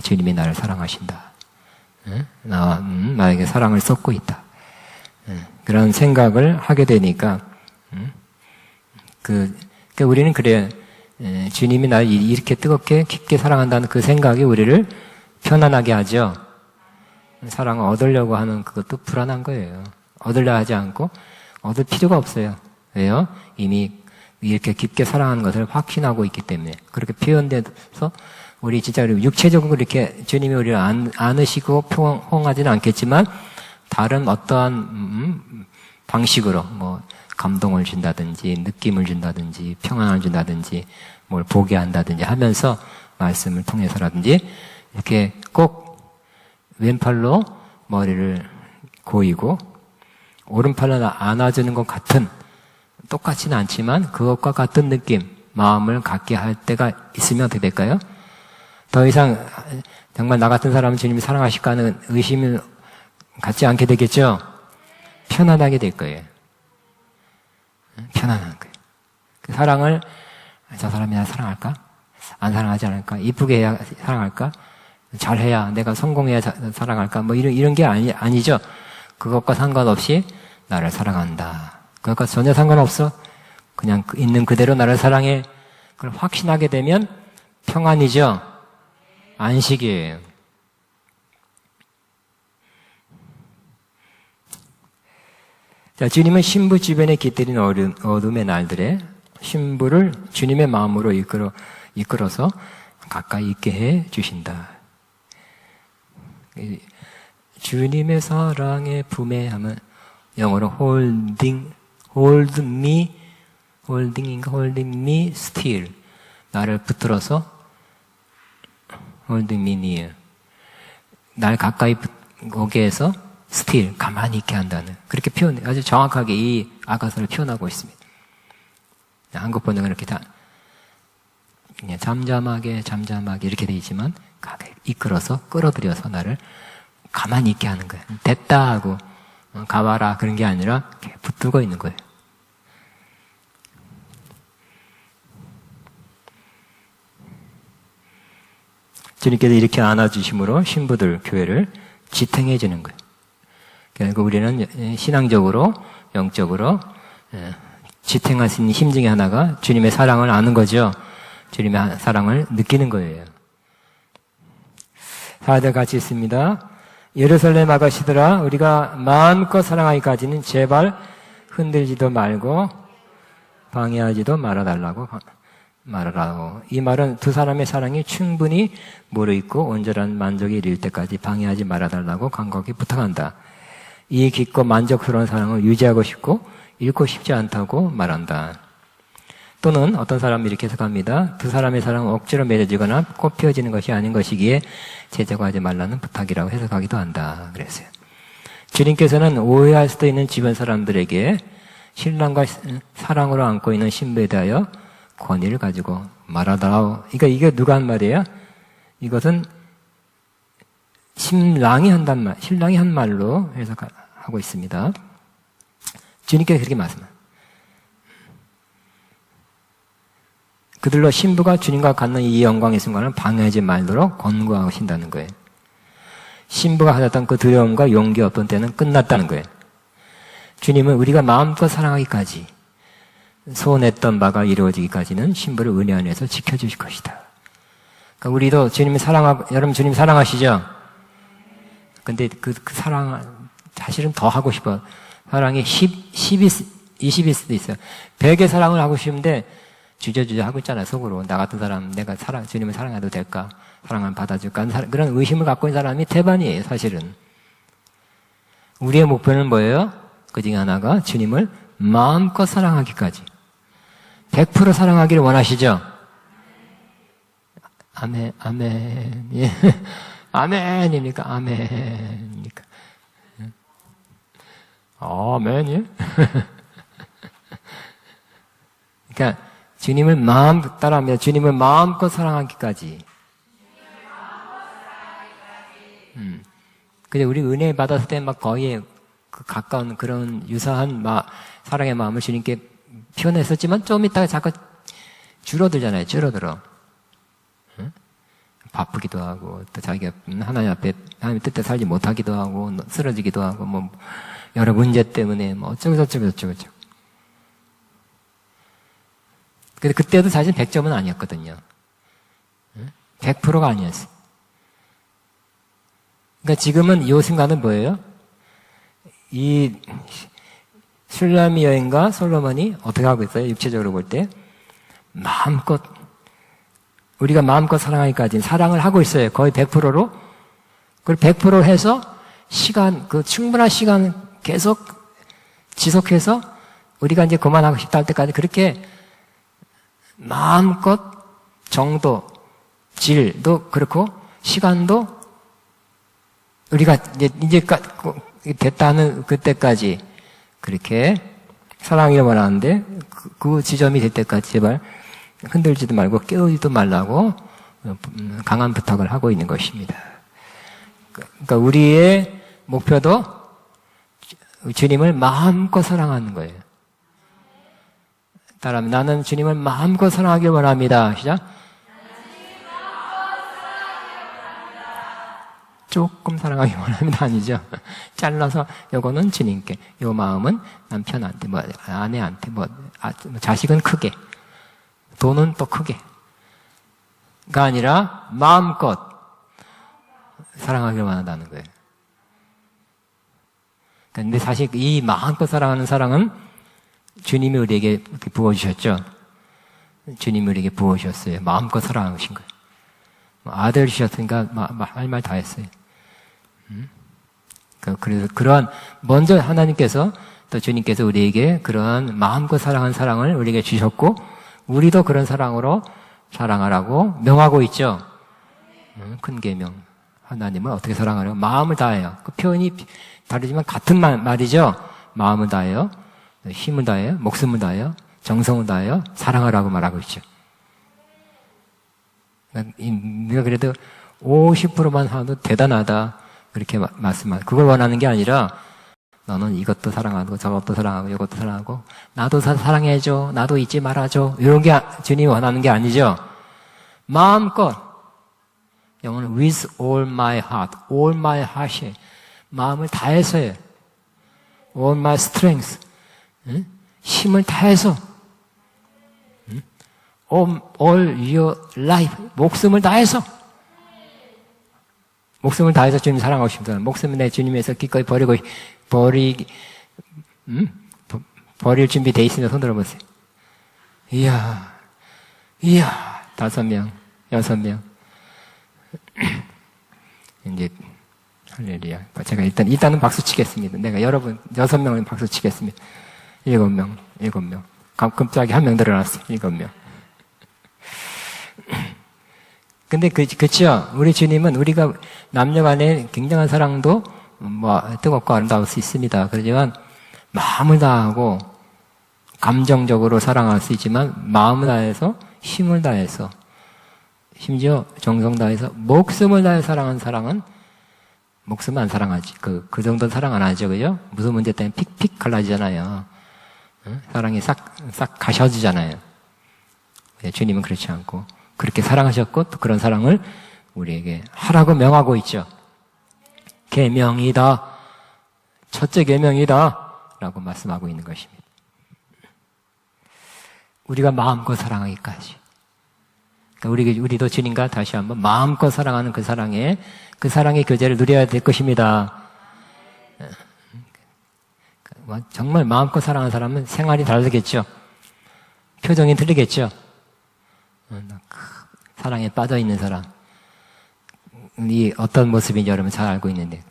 [SPEAKER 1] 주님이 나를 사랑하신다. 나에게 사랑을 쏟고 있다. 그런 생각을 하게 되니까 그러니까 우리는 그래요. 주님이 나를 이렇게 뜨겁게 깊게 사랑한다는 그 생각이 우리를 편안하게 하죠. 사랑을 얻으려고 하는 그것도 불안한 거예요. 얻으려 하지 않고 얻을 필요가 없어요. 왜요? 이미 이렇게 깊게 사랑하는 것을 확신하고 있기 때문에 그렇게 표현돼서 우리 진짜 육체적으로 이렇게 주님이 우리를 안으시고 포옹하지는 않겠지만 다른 어떠한 방식으로 감동을 준다든지 느낌을 준다든지 평안을 준다든지 뭘 보게 한다든지 하면서 말씀을 통해서라든지 이렇게 꼭 왼팔로 머리를 고이고 오른팔로 안아주는 것 같은 똑같지는 않지만 그것과 같은 느낌 마음을 갖게 할 때가 있으면 어떻게 될까요? 더 이상 정말 나 같은 사람은 주님이 사랑하실까 하는 의심을 갖지 않게 되겠죠? 편안하게 될 거예요. 편안한 거예요. 그 사랑을 저 사람이 나 사랑할까? 안 사랑하지 않을까? 이쁘게 해야 사랑할까? 잘해야, 내가 성공해야 사랑할까? 뭐 이런 게 아니죠. 그것과 상관없이 나를 사랑한다. 그것과 전혀 상관없어. 그냥 있는 그대로 나를 사랑해. 그걸 확신하게 되면 평안이죠. 안식이에요. 자, 주님은 신부 주변에 깃들인 어둠의 날들에 신부를 주님의 마음으로 이끌어서 가까이 있게 해 주신다. 주님의 사랑의 품에 하면 영어로 hold me still. 나를 붙들어서 hold me near. 날 가까이 오게 해서 still, 가만히 있게 한다는, 그렇게 아주 정확하게 이 아가서를 표현하고 있습니다. 한국 번역은 이렇게 다 그냥 잠잠하게 이렇게 되어 있지만 이끌어서 끌어들여서 나를 가만히 있게 하는 거예요. 됐다 하고 가봐라 그런 게 아니라 붙들고 있는 거예요. 주님께서 이렇게 안아주심으로 신부들 교회를 지탱해 주는 거예요. 그러니까 우리는 신앙적으로 영적으로 지탱할 수 있는 힘 중에 하나가 주님의 사랑을 아는 거죠. 주님의 사랑을 느끼는 거예요. 다들 같이 있습니다. 예루살렘 아가씨들아, 우리가 마음껏 사랑하기까지는 제발 흔들지도 말고 방해하지도 말아달라고 말하라고. 이 말은 두 사람의 사랑이 충분히 무르익고 온전한 만족이 이를 때까지 방해하지 말아달라고 간곡히 부탁한다. 이 깊고 만족스러운 사랑을 유지하고 싶고 잃고 싶지 않다고 말한다. 또는 어떤 사람이 이렇게 해석합니다. 두 사람의 사랑은 억지로 맺어지거나 꽃 피어지는 것이 아닌 것이기에 제적하지 말라는 부탁이라고 해석하기도 한다. 그랬어요. 주님께서는 오해할 수도 있는 주변 사람들에게 신랑과 사랑으로 안고 있는 신부에 대하여 권위를 가지고 말하다오. 그러니까 이게 누가 한 말이에요? 이것은 신랑이 한 말로 해석하고 있습니다. 주님께서 그렇게 말씀합니다. 그들로 신부가 주님과 갖는 이 영광의 순간을 방해하지 말도록 권고하신다는 거예요. 신부가 가졌던 그 두려움과 용기 없던 때는 끝났다는 거예요. 주님은 우리가 마음껏 사랑하기까지, 소원했던 바가 이루어지기까지는 신부를 은혜 안에서 지켜주실 것이다. 그러니까 우리도 주님을 여러분 주님 사랑하시죠? 근데 그 사랑, 사실은 더 하고 싶어. 사랑이 20일 수도 있어요. 100의 사랑을 하고 싶은데, 주저주저 하고 있잖아요, 속으로. 나 같은 사람, 내가 주님을 사랑해도 될까? 사랑을 받아줄까? 그런 의심을 갖고 있는 사람이 대반이에요, 사실은. 우리의 목표는 뭐예요? 그 중에 하나가 주님을 마음껏 사랑하기까지. 100% 사랑하기를 원하시죠? 아멘. 예. 아멘입니까? 아멘입니까? 아멘이? 그러니까 주님을 따라합니다. 주님을 마음껏 사랑하기까지. 근데 우리 은혜 받았을 때 막 거의 가까운 그런 유사한 사랑의 마음을 주님께 표현했었지만 좀 이따가 자꾸 줄어들잖아요. 줄어들어. 바쁘기도 하고 또 자기가 하나님 앞에 하나님 뜻대로 살지 못하기도 하고 쓰러지기도 하고 뭐 여러 문제 때문에 뭐 어쩌고. 근데 그때도 사실 100점은 아니었거든요. 100%가 아니었어요. 그러니까 지금은 이 순간은 뭐예요? 이 슐라미 여인과 솔로몬이 어떻게 하고 있어요? 육체적으로 볼 때 우리가 마음껏 사랑하기까지 사랑을 하고 있어요. 거의 100%로. 그걸 100% 해서 충분한 시간 계속 지속해서 우리가 이제 그만하고 싶다 할 때까지 그렇게 마음껏 정도, 질도 그렇고 시간도 우리가 이제 됐다는 그때까지 그렇게 사랑하기를 원하는데 그 지점이 될 때까지 제발 흔들지도 말고 깨우지도 말라고 강한 부탁을 하고 있는 것입니다. 그러니까 우리의 목표도 주님을 마음껏 사랑하는 거예요. 따라하면 나는 주님을 마음껏 사랑하길 원합니다. 시작. 조금 사랑하기만 합니다. 아니죠. 잘라서 요거는 주님께, 요 마음은 남편한테, 뭐 아내한테, 뭐 자식은 크게, 돈은 또 크게가 아니라 마음껏 사랑하기만 한다는 거예요. 근데 사실 이 마음껏 사랑하는 사랑은 주님이 우리에게 부어주셨죠. 주님이 우리에게 부어주셨어요. 마음껏 사랑하신 거예요. 아들 주셨으니까 할 말 다 했어요. 그래서 그러한, 먼저 하나님께서 또 주님께서 우리에게 그러한 마음껏 사랑한 사랑을 우리에게 주셨고, 우리도 그런 사랑으로 사랑하라고 명하고 있죠. 큰 계명. 하나님은 어떻게 사랑하려고? 마음을 다해요. 그 표현이 다르지만 같은 말이죠. 마음을 다해요. 힘을 다해요. 목숨을 다해요. 정성을 다해요. 사랑하라고 말하고 있죠. 우리가 그래도 50%만 하도 대단하다. 그렇게 말씀하고. 그걸 원하는 게 아니라, 너는 이것도 사랑하고, 저것도 사랑하고, 이것도 사랑하고, 나도 사랑해줘. 나도 잊지 말아줘. 이런 게 주님이 원하는 게 아니죠. 마음껏. 영어는 with all my heart. all my heart. 마음을 다해서요. all my strength. 힘을 다해서. all your life. 목숨을 다해서. 목숨을 다해서 주님 사랑하고 싶다. 목숨을 내 주님에서 기꺼이 버릴 준비 돼 있으면 손 들어보세요. 이야, 5명, 6명. 이제, 할렐루야. 제가 일단은 박수 치겠습니다. 내가 여러분, 6명은 박수 치겠습니다. 7명. 갑자기 1명 들어놨어요. 7명. 근데 그쵸. 우리 주님은 우리가 남녀 간에 굉장한 사랑도 뜨겁고 아름다울 수 있습니다. 그렇지만 마음을 다하고 감정적으로 사랑할 수 있지만 마음을 다해서 힘을 다해서 심지어 정성 다해서 목숨을 다해 사랑한 사랑은 목숨 안 사랑하지. 그 정도는 사랑 안 하죠. 그죠? 무슨 문제 때문에 픽픽 갈라지잖아요. 사랑이 싹 가셔지잖아요. 주님은 그렇지 않고 그렇게 사랑하셨고 또 그런 사랑을 우리에게 하라고 명하고 있죠. 계명이다. 첫째 계명이다. 라고 말씀하고 있는 것입니다. 우리가 마음껏 사랑하기까지. 그러니까 우리도 주님과 다시 한번 마음껏 사랑하는 그 사랑의 교제를 누려야 될 것입니다. 정말 마음껏 사랑하는 사람은 생활이 다르겠죠. 표정이 틀리겠죠. 사랑에 빠져 있는 사람. 이 어떤 모습인지 여러분 잘 알고 있는데,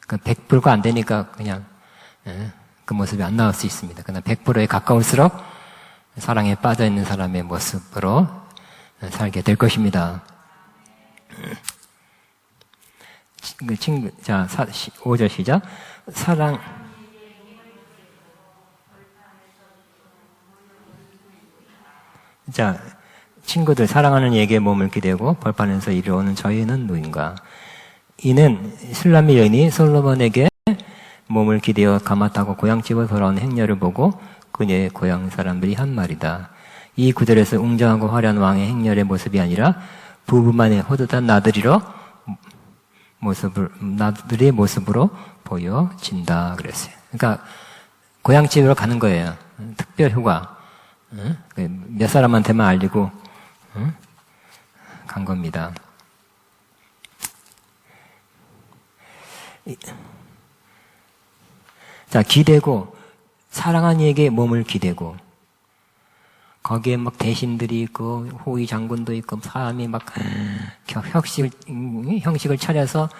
[SPEAKER 1] 100%가 안 되니까 그냥 그 모습이 안 나올 수 있습니다. 그러나 100%에 가까울수록 사랑에 빠져 있는 사람의 모습으로 살게 될 것입니다. 자, 5절 시작. 사랑. 자, 친구들, 사랑하는 이에게 몸을 기대고 벌판에서 이르오는 저희는 누군가? 이는 슐람의 여인이 솔로몬에게 몸을 기대어 감았다고 고향집으로 돌아온 행렬을 보고 그녀의 고향 사람들이 한 말이다. 이 구절에서 웅장하고 화려한 왕의 행렬의 모습이 아니라 부부만의 호젓한 나들이의 모습으로 보여진다 그랬어요. 그러니까 고향집으로 가는 거예요. 특별 휴가. 몇 사람한테만 알리고 간 겁니다. 자, 기대고 사랑한 이에게 몸을 기대고 거기에 막 대신들이 있고 호위 장군도 있고 사람이 막 형식을 차려서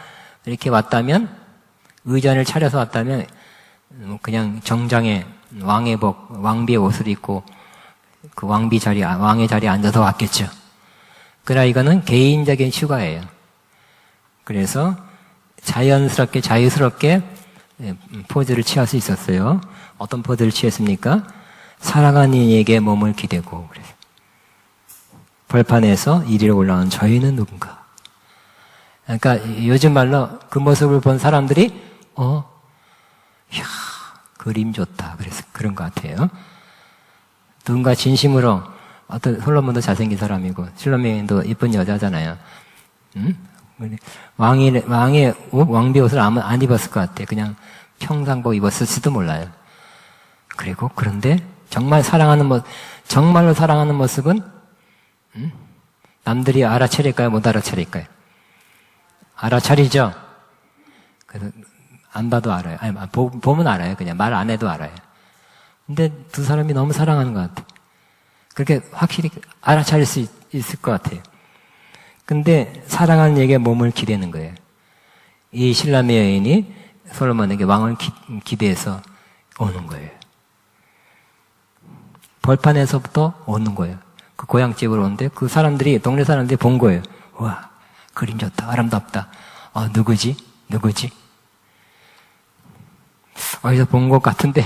[SPEAKER 1] 이렇게 왔다면, 의전을 차려서 왔다면 그냥 정장에 왕의복, 왕비의 옷을 입고 그 왕의 자리에 앉아서 왔겠죠. 그러나 이거는 개인적인 휴가예요. 그래서 자유스럽게 포즈를 취할 수 있었어요. 어떤 포즈를 취했습니까? 사랑하는 이에게 몸을 기대고, 그래서 벌판에서 이리로 올라온 저희는 누군가. 그러니까 요즘 말로 그 모습을 본 사람들이 그림 좋다. 그래서 그런 것 같아요. 누군가 진심으로, 어떤 솔로몬도 잘생긴 사람이고 슐라미도 이쁜 여자잖아요. 왕의 옷, 왕비 옷을 안 입었을 것 같아. 그냥 평상복 입었을지도 몰라요. 그리고 그런데 정말로 사랑하는 모습은 남들이 알아차릴까요? 못 알아차릴까요? 알아차리죠? 그래서 안 봐도 알아요. 아니, 보면 알아요. 그냥 말 안 해도 알아요. 근데 두 사람이 너무 사랑하는 것 같아요. 그렇게 확실히 알아차릴 수 있을 것 같아요. 근데 사랑하는 얘기에 몸을 기대는 거예요. 이 신라의 여인이 솔로몬에게 왕을 기대해서 오는 거예요. 벌판에서부터 오는 거예요. 그 고향집으로 오는데 그 사람들이, 동네 사람들이 본 거예요. 와, 그림 좋다, 아름답다. 누구지? 어디서 본 것 같은데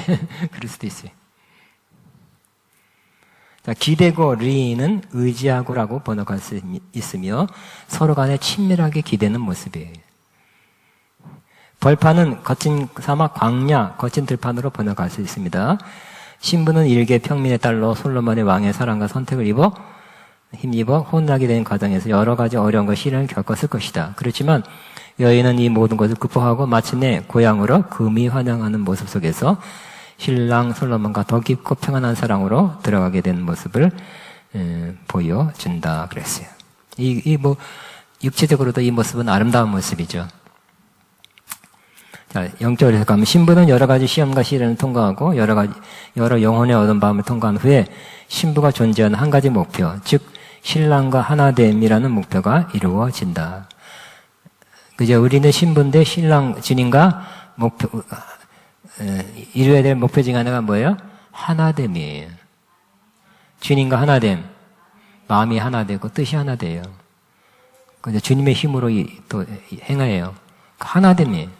[SPEAKER 1] 그럴 수도 있어요. 자, 기대고 리는 의지하고라고 번역할 수 있으며 서로 간에 친밀하게 기대는 모습이에요. 벌판은 거친 사막 광야, 거친 들판으로 번역할 수 있습니다. 신부는 일개 평민의 딸로 솔로몬의 왕의 사랑과 선택을 힘입어 혼나게 된 과정에서 여러 가지 어려움과 시련을 겪었을 것이다. 그렇지만 여인은 이 모든 것을 극복하고 마침내 고향으로 금이 환영하는 모습 속에서 신랑 솔로몬과 더 깊고 평안한 사랑으로 들어가게 되는 모습을 보여준다 그랬어요. 육체적으로도 이 모습은 아름다운 모습이죠. 자, 영적으로 가면 신부는 여러 가지 시험과 시련을 통과하고 여러 영혼의 어두운 밤을 통과한 후에 신부가 존재하는 한 가지 목표, 즉 신랑과 하나됨이라는 목표가 이루어진다. 그죠? 우리는 신부인데 주님과 이루어야 될 목표 중 하나가 뭐예요? 하나됨이에요. 주님과 하나됨, 마음이 하나 되고 뜻이 하나 돼요. 근데 주님의 힘으로 또 행해요. 하나됨이에요.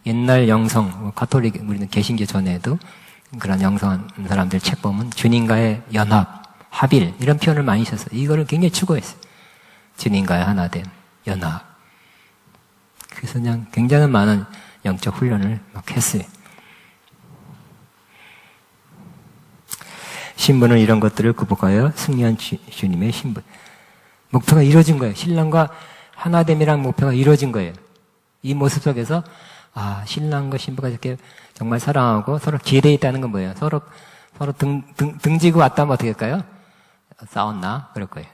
[SPEAKER 1] 옛날 영성, 가톨릭, 우리는 개신교 전에도 그런 영성한 사람들 책 보면 주님과의 연합, 합일, 이런 표현을 많이 써서 이거를 굉장히 추구했어요. 주님과의 하나됨, 연합. 그래서 그냥 굉장히 많은 영적 훈련을 막 했어요. 신부는 이런 것들을 극복하여 승리한 주님의 신부. 목표가 이루어진 거예요. 신랑과 하나됨이라는 목표가 이루어진 거예요. 이 모습 속에서 신랑과 신부가 이렇게 정말 사랑하고 서로 기대해 있다는 건 뭐예요? 서로 등지고 왔다면 어떻게 할까요? 싸웠나? 그럴 거예요.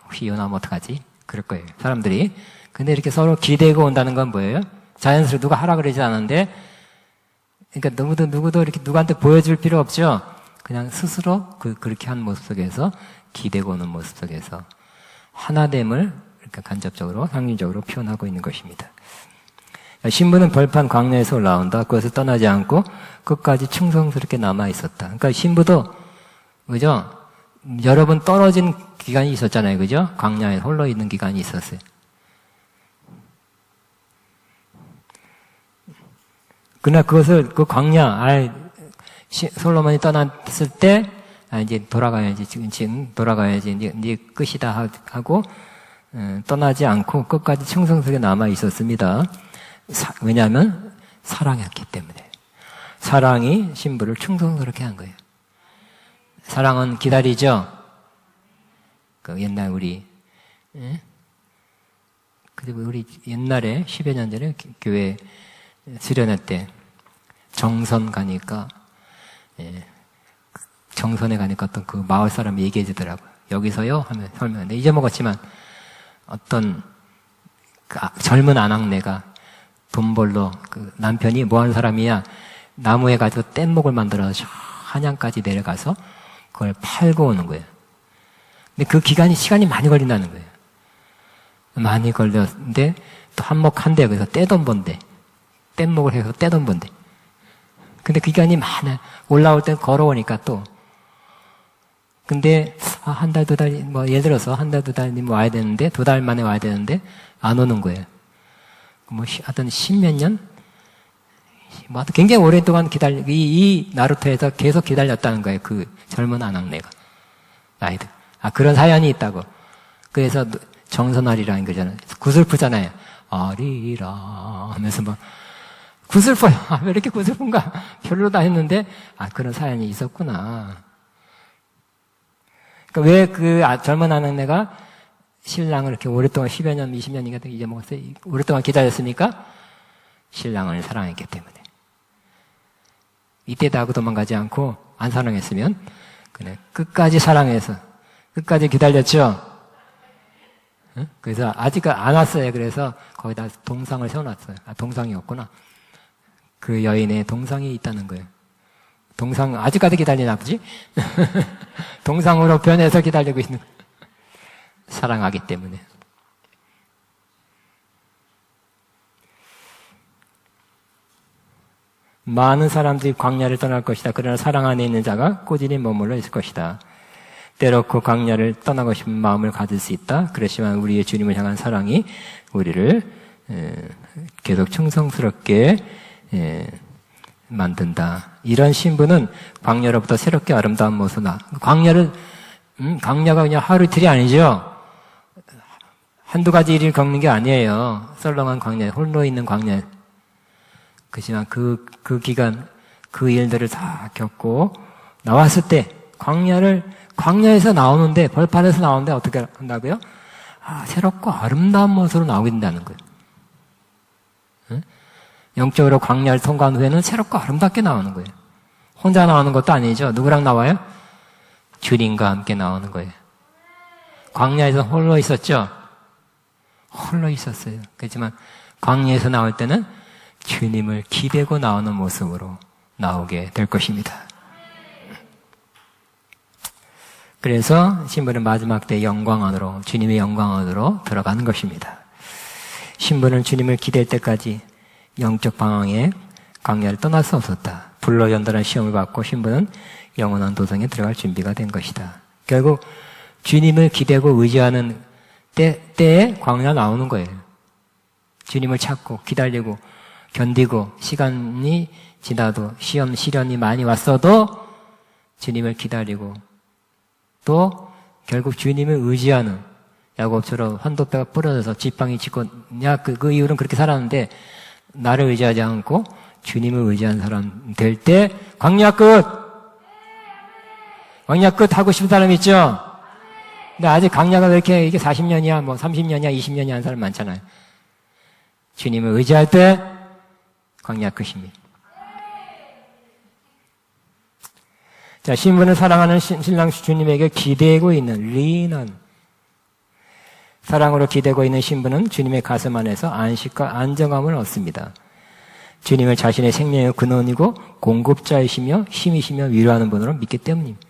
[SPEAKER 1] 혹시 이혼하면 어떡하지? 그럴 거예요. 사람들이. 근데 이렇게 서로 기대고 온다는 건 뭐예요? 자연스레 누가 하라 그러지 않은데, 그러니까 누구도 이렇게 누구한테 보여줄 필요 없죠? 그냥 스스로 그렇게 한 모습 속에서 기대고 오는 모습 속에서 하나됨을 이렇게 간접적으로, 상징적으로 표현하고 있는 것입니다. 신부는 벌판 광야에서 올라온다. 그것을 떠나지 않고 끝까지 충성스럽게 남아 있었다. 그러니까 신부도, 그죠? 여러 번 떨어진 기간이 있었잖아요. 그죠? 광야에 홀로 있는 기간이 있었어요. 그러나 그것을, 그 광야, 솔로몬이 떠났을 때, 이제 돌아가야지, 지금 돌아가야지, 이제 끝이다 하고, 떠나지 않고 끝까지 충성스럽게 남아 있었습니다. 왜냐하면 사랑했기 때문에. 사랑이 신부를 충성스럽게 한 거예요. 사랑은 기다리죠? 옛날 그리고 우리 옛날에 10여 년 전에 교회 수련회 때 정선 가니까, 정선에 가니까 어떤 그 마을 사람이 얘기해 주더라고요. 여기서요? 하면 설명했는데 잊어먹었지만 어떤 젊은 아낙네가 돈 벌러 남편이 뭐 하는 사람이야? 나무에 가지고 뗏목을 만들어서 한양까지 내려가서 그걸 팔고 오는 거예요. 근데 그 시간이 많이 걸린다는 거예요. 많이 걸렸는데 또 한몫 한대. 그래서 떼돈 번대. 뗏목을 해서 떼돈 번대. 근데 그 기간이 많아. 올라올 땐 걸어오니까 또. 근데 한 달, 두 달, 예를 들어서 한 달, 두 달이 와야 되는데, 2달 만에 와야 되는데 안 오는 거예요. 하여튼 10몇 년? 하여튼 굉장히 오랫동안 이 나루토에서 계속 기다렸다는 거예요. 그 젊은 아낙네가. 아이들. 그런 사연이 있다고. 그래서 정선아리라는 거잖아요. 구슬프잖아요. 아리라 하면서 구슬퍼요. 왜 이렇게 구슬픈가? 별로다 했는데, 그런 사연이 있었구나. 왜 그 젊은 아내가 신랑을 이렇게 오랫동안 10여 년, 20년인가 잊어먹었어요? 오랫동안 기다렸습니까? 신랑을 사랑했기 때문에. 이때다 하고 도망가지 않고 안 사랑했으면 그냥 끝까지 사랑해서 끝까지 기다렸죠. 그래서 아직 안 왔어요. 그래서 거기다 동상을 세워놨어요. 동상이었구나. 그 여인의 동상이 있다는 거예요. 동상 아직까지 기다리나 보지? 동상으로 변해서 기다리고 있는 거예요. 사랑하기 때문에. 많은 사람들이 광야를 떠날 것이다. 그러나 사랑 안에 있는 자가 꾸준히 머물러 있을 것이다. 때로고 광야를 떠나고 싶은 마음을 가질 수 있다. 그렇지만 우리의 주님을 향한 사랑이 우리를 계속 충성스럽게 만든다. 이런 신부는 광야로부터 새롭게 아름다운 모습 광야가 그냥 하루 이틀이 아니죠. 한두 가지 일을 겪는 게 아니에요. 썰렁한 광야, 홀로 있는 광야. 그렇지만 그 기간, 그 일들을 다 겪고 나왔을 때 광야에서 나오는데, 벌판에서 나오는데 어떻게 한다고요? 새롭고 아름다운 모습으로 나오게 된다는 거예요. 응? 영적으로 광야를 통과한 후에는 새롭고 아름답게 나오는 거예요. 혼자 나오는 것도 아니죠. 누구랑 나와요? 주님과 함께 나오는 거예요. 광야에서 홀로 있었죠? 홀로 있었어요. 그렇지만 광야에서 나올 때는 주님을 기대고 나오는 모습으로 나오게 될 것입니다. 그래서 신부는 마지막 때 영광 안으로, 주님의 영광 안으로 들어가는 것입니다. 신부는 주님을 기댈 때까지 영적 방황에 광야를 떠날 수 없었다. 불로 연단한 시험을 받고 신부는 영원한 도성에 들어갈 준비가 된 것이다. 결국 주님을 기대고 의지하는 때에 광야 나오는 거예요. 주님을 찾고 기다리고 견디고 시간이 지나도 시험, 시련이 많이 왔어도 주님을 기다리고 또 결국 주님을 의지하는 야곱처럼 환도뼈가 부러져서 지팡이 짚고 그 이후로는 그렇게 살았는데 나를 의지하지 않고 주님을 의지하는 사람 될 때 광야 끝 하고 싶은 사람 있죠? 근데 아직 광야가 왜 이렇게 이게 40년이야, 30년이야, 20년이야 하는 사람 많잖아요. 주님을 의지할 때 광야 끝입니다. 자, 신부는 사랑하는 신랑 주님에게 기대고 있는 리넌. 사랑으로 기대고 있는 신부는 주님의 가슴 안에서 안식과 안정함을 얻습니다. 주님을 자신의 생명의 근원이고 공급자이시며 힘이시며 위로하는 분으로 믿기 때문입니다.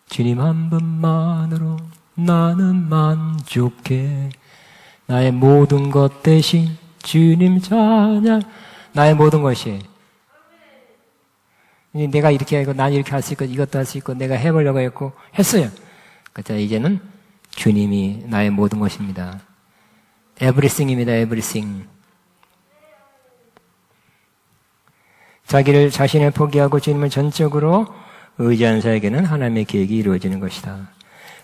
[SPEAKER 1] 주님 한 분만으로 나는 만족해. 나의 모든 것 대신 주님 찬양. 나의 모든 것이. 내가 이렇게 하고 난 이렇게 할 수 있고 이것도 할 수 있고 내가 해보려고 했고 했어요. 그래서 이제는 주님이 나의 모든 것입니다. everything입니다. everything. 자신을 포기하고 주님을 전적으로 의지하는 자에게는 하나님의 계획이 이루어지는 것이다.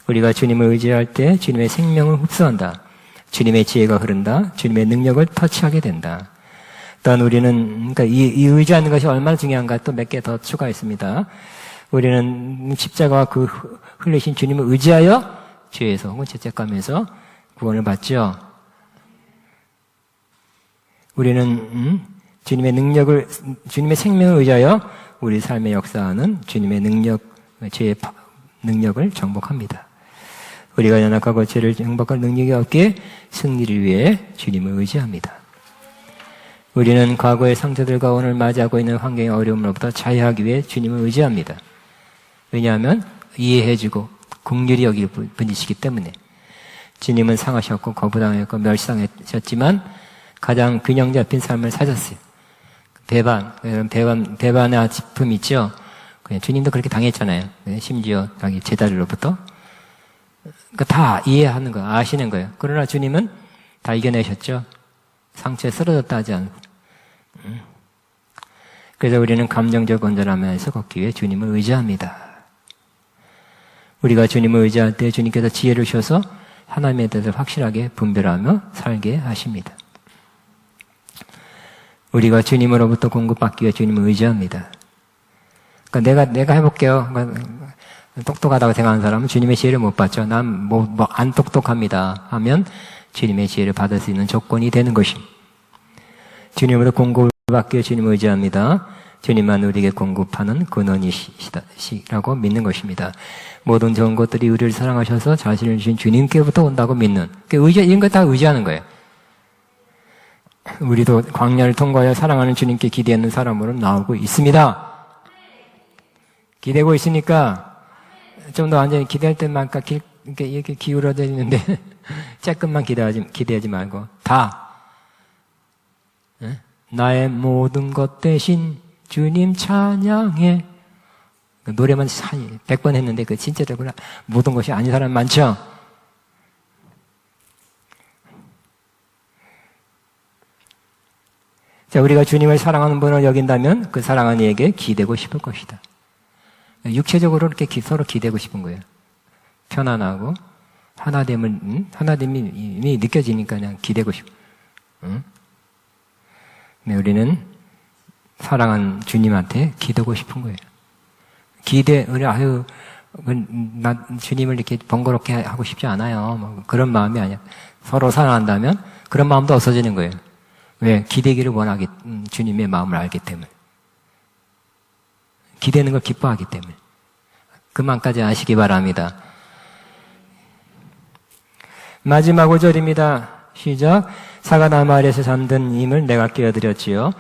[SPEAKER 1] 우리가 주님을 의지할 때 주님의 생명을 흡수한다. 주님의 지혜가 흐른다. 주님의 능력을 터치하게 된다. 또한 우리는 그러니까 이 의지하는 것이 얼마나 중요한가 또 몇 개 더 추가했습니다. 우리는 십자가와 그 흘리신 주님을 의지하여 죄에서 혹은 죄책감에서 구원을 받죠. 우리는 주님의 생명을 의지하여 우리 삶의 역사하는 주님의 죄의 능력을 정복합니다. 우리가 연약하고 죄를 정복할 능력이 없기에 승리를 위해 주님을 의지합니다. 우리는 과거의 상처들과 오늘 맞이하고 있는 환경의 어려움으로부터 자유하기 위해 주님을 의지합니다. 왜냐하면 이해해주고 긍휼히 여길 분이시기 때문에. 주님은 상하셨고 거부당했고 멸시당하셨지만 가장 균형 잡힌 삶을 사셨어요. 배반의 아픔 있죠? 주님도 그렇게 당했잖아요. 심지어 자기 제자들로부터. 그러니까 다 이해하는 거예요. 아시는 거예요. 그러나 주님은 다 이겨내셨죠. 상처에 쓰러졌다 하지 않고. 그래서 우리는 감정적 온전함에서 걷기 위해 주님을 의지합니다. 우리가 주님을 의지할 때 주님께서 지혜를 주셔서 하나님에 대해서 확실하게 분별하며 살게 하십니다. 우리가 주님으로부터 공급받기 위해 주님을 의지합니다. 그러니까 내가 해볼게요. 그러니까 똑똑하다고 생각하는 사람은 주님의 지혜를 못 받죠. 난 안 똑똑합니다 하면 주님의 지혜를 받을 수 있는 조건이 되는 것입니다. 주님으로 공급을 받기 위해 주님을 의지합니다. 주님만 우리에게 공급하는 근원이시라고 믿는 것입니다. 모든 좋은 것들이 우리를 사랑하셔서 자신을 주신 주님께부터 온다고 믿는, 이런 거 다 의지하는 거예요. 우리도 광야를 통과하여 사랑하는 주님께 기대하는 사람으로 나오고 있습니다. 기대고 있으니까 좀 더 완전히 기대할 때만큼 이렇게 기울어져 있는데 조금만 기대하지 말고 다 나의 모든 것 대신 주님 찬양해. 노래만 100번 했는데 그 진짜적으로 모든 것이 아닌 사람 많죠? 자, 우리가 주님을 사랑하는 분을 여긴다면 그 사랑하는 이에게 기대고 싶을 것이다. 육체적으로 이렇게 서로 기대고 싶은 거예요. 편안하고 하나됨이 느껴지니까 그냥 기대고 싶어. 네, 우리는 사랑한 주님한테 기대고 싶은 거예요. 나 주님을 이렇게 번거롭게 하고 싶지 않아요. 뭐 그런 마음이 아니야. 서로 사랑한다면 그런 마음도 없어지는 거예요. 왜? 기대기를 주님의 마음을 알기 때문에. 기대는 걸 기뻐하기 때문에. 그만까지 아시기 바랍니다. 마지막 5절입니다. 시작. 사가나무 아래에서 잠든 임을 내가 깨워드렸지요.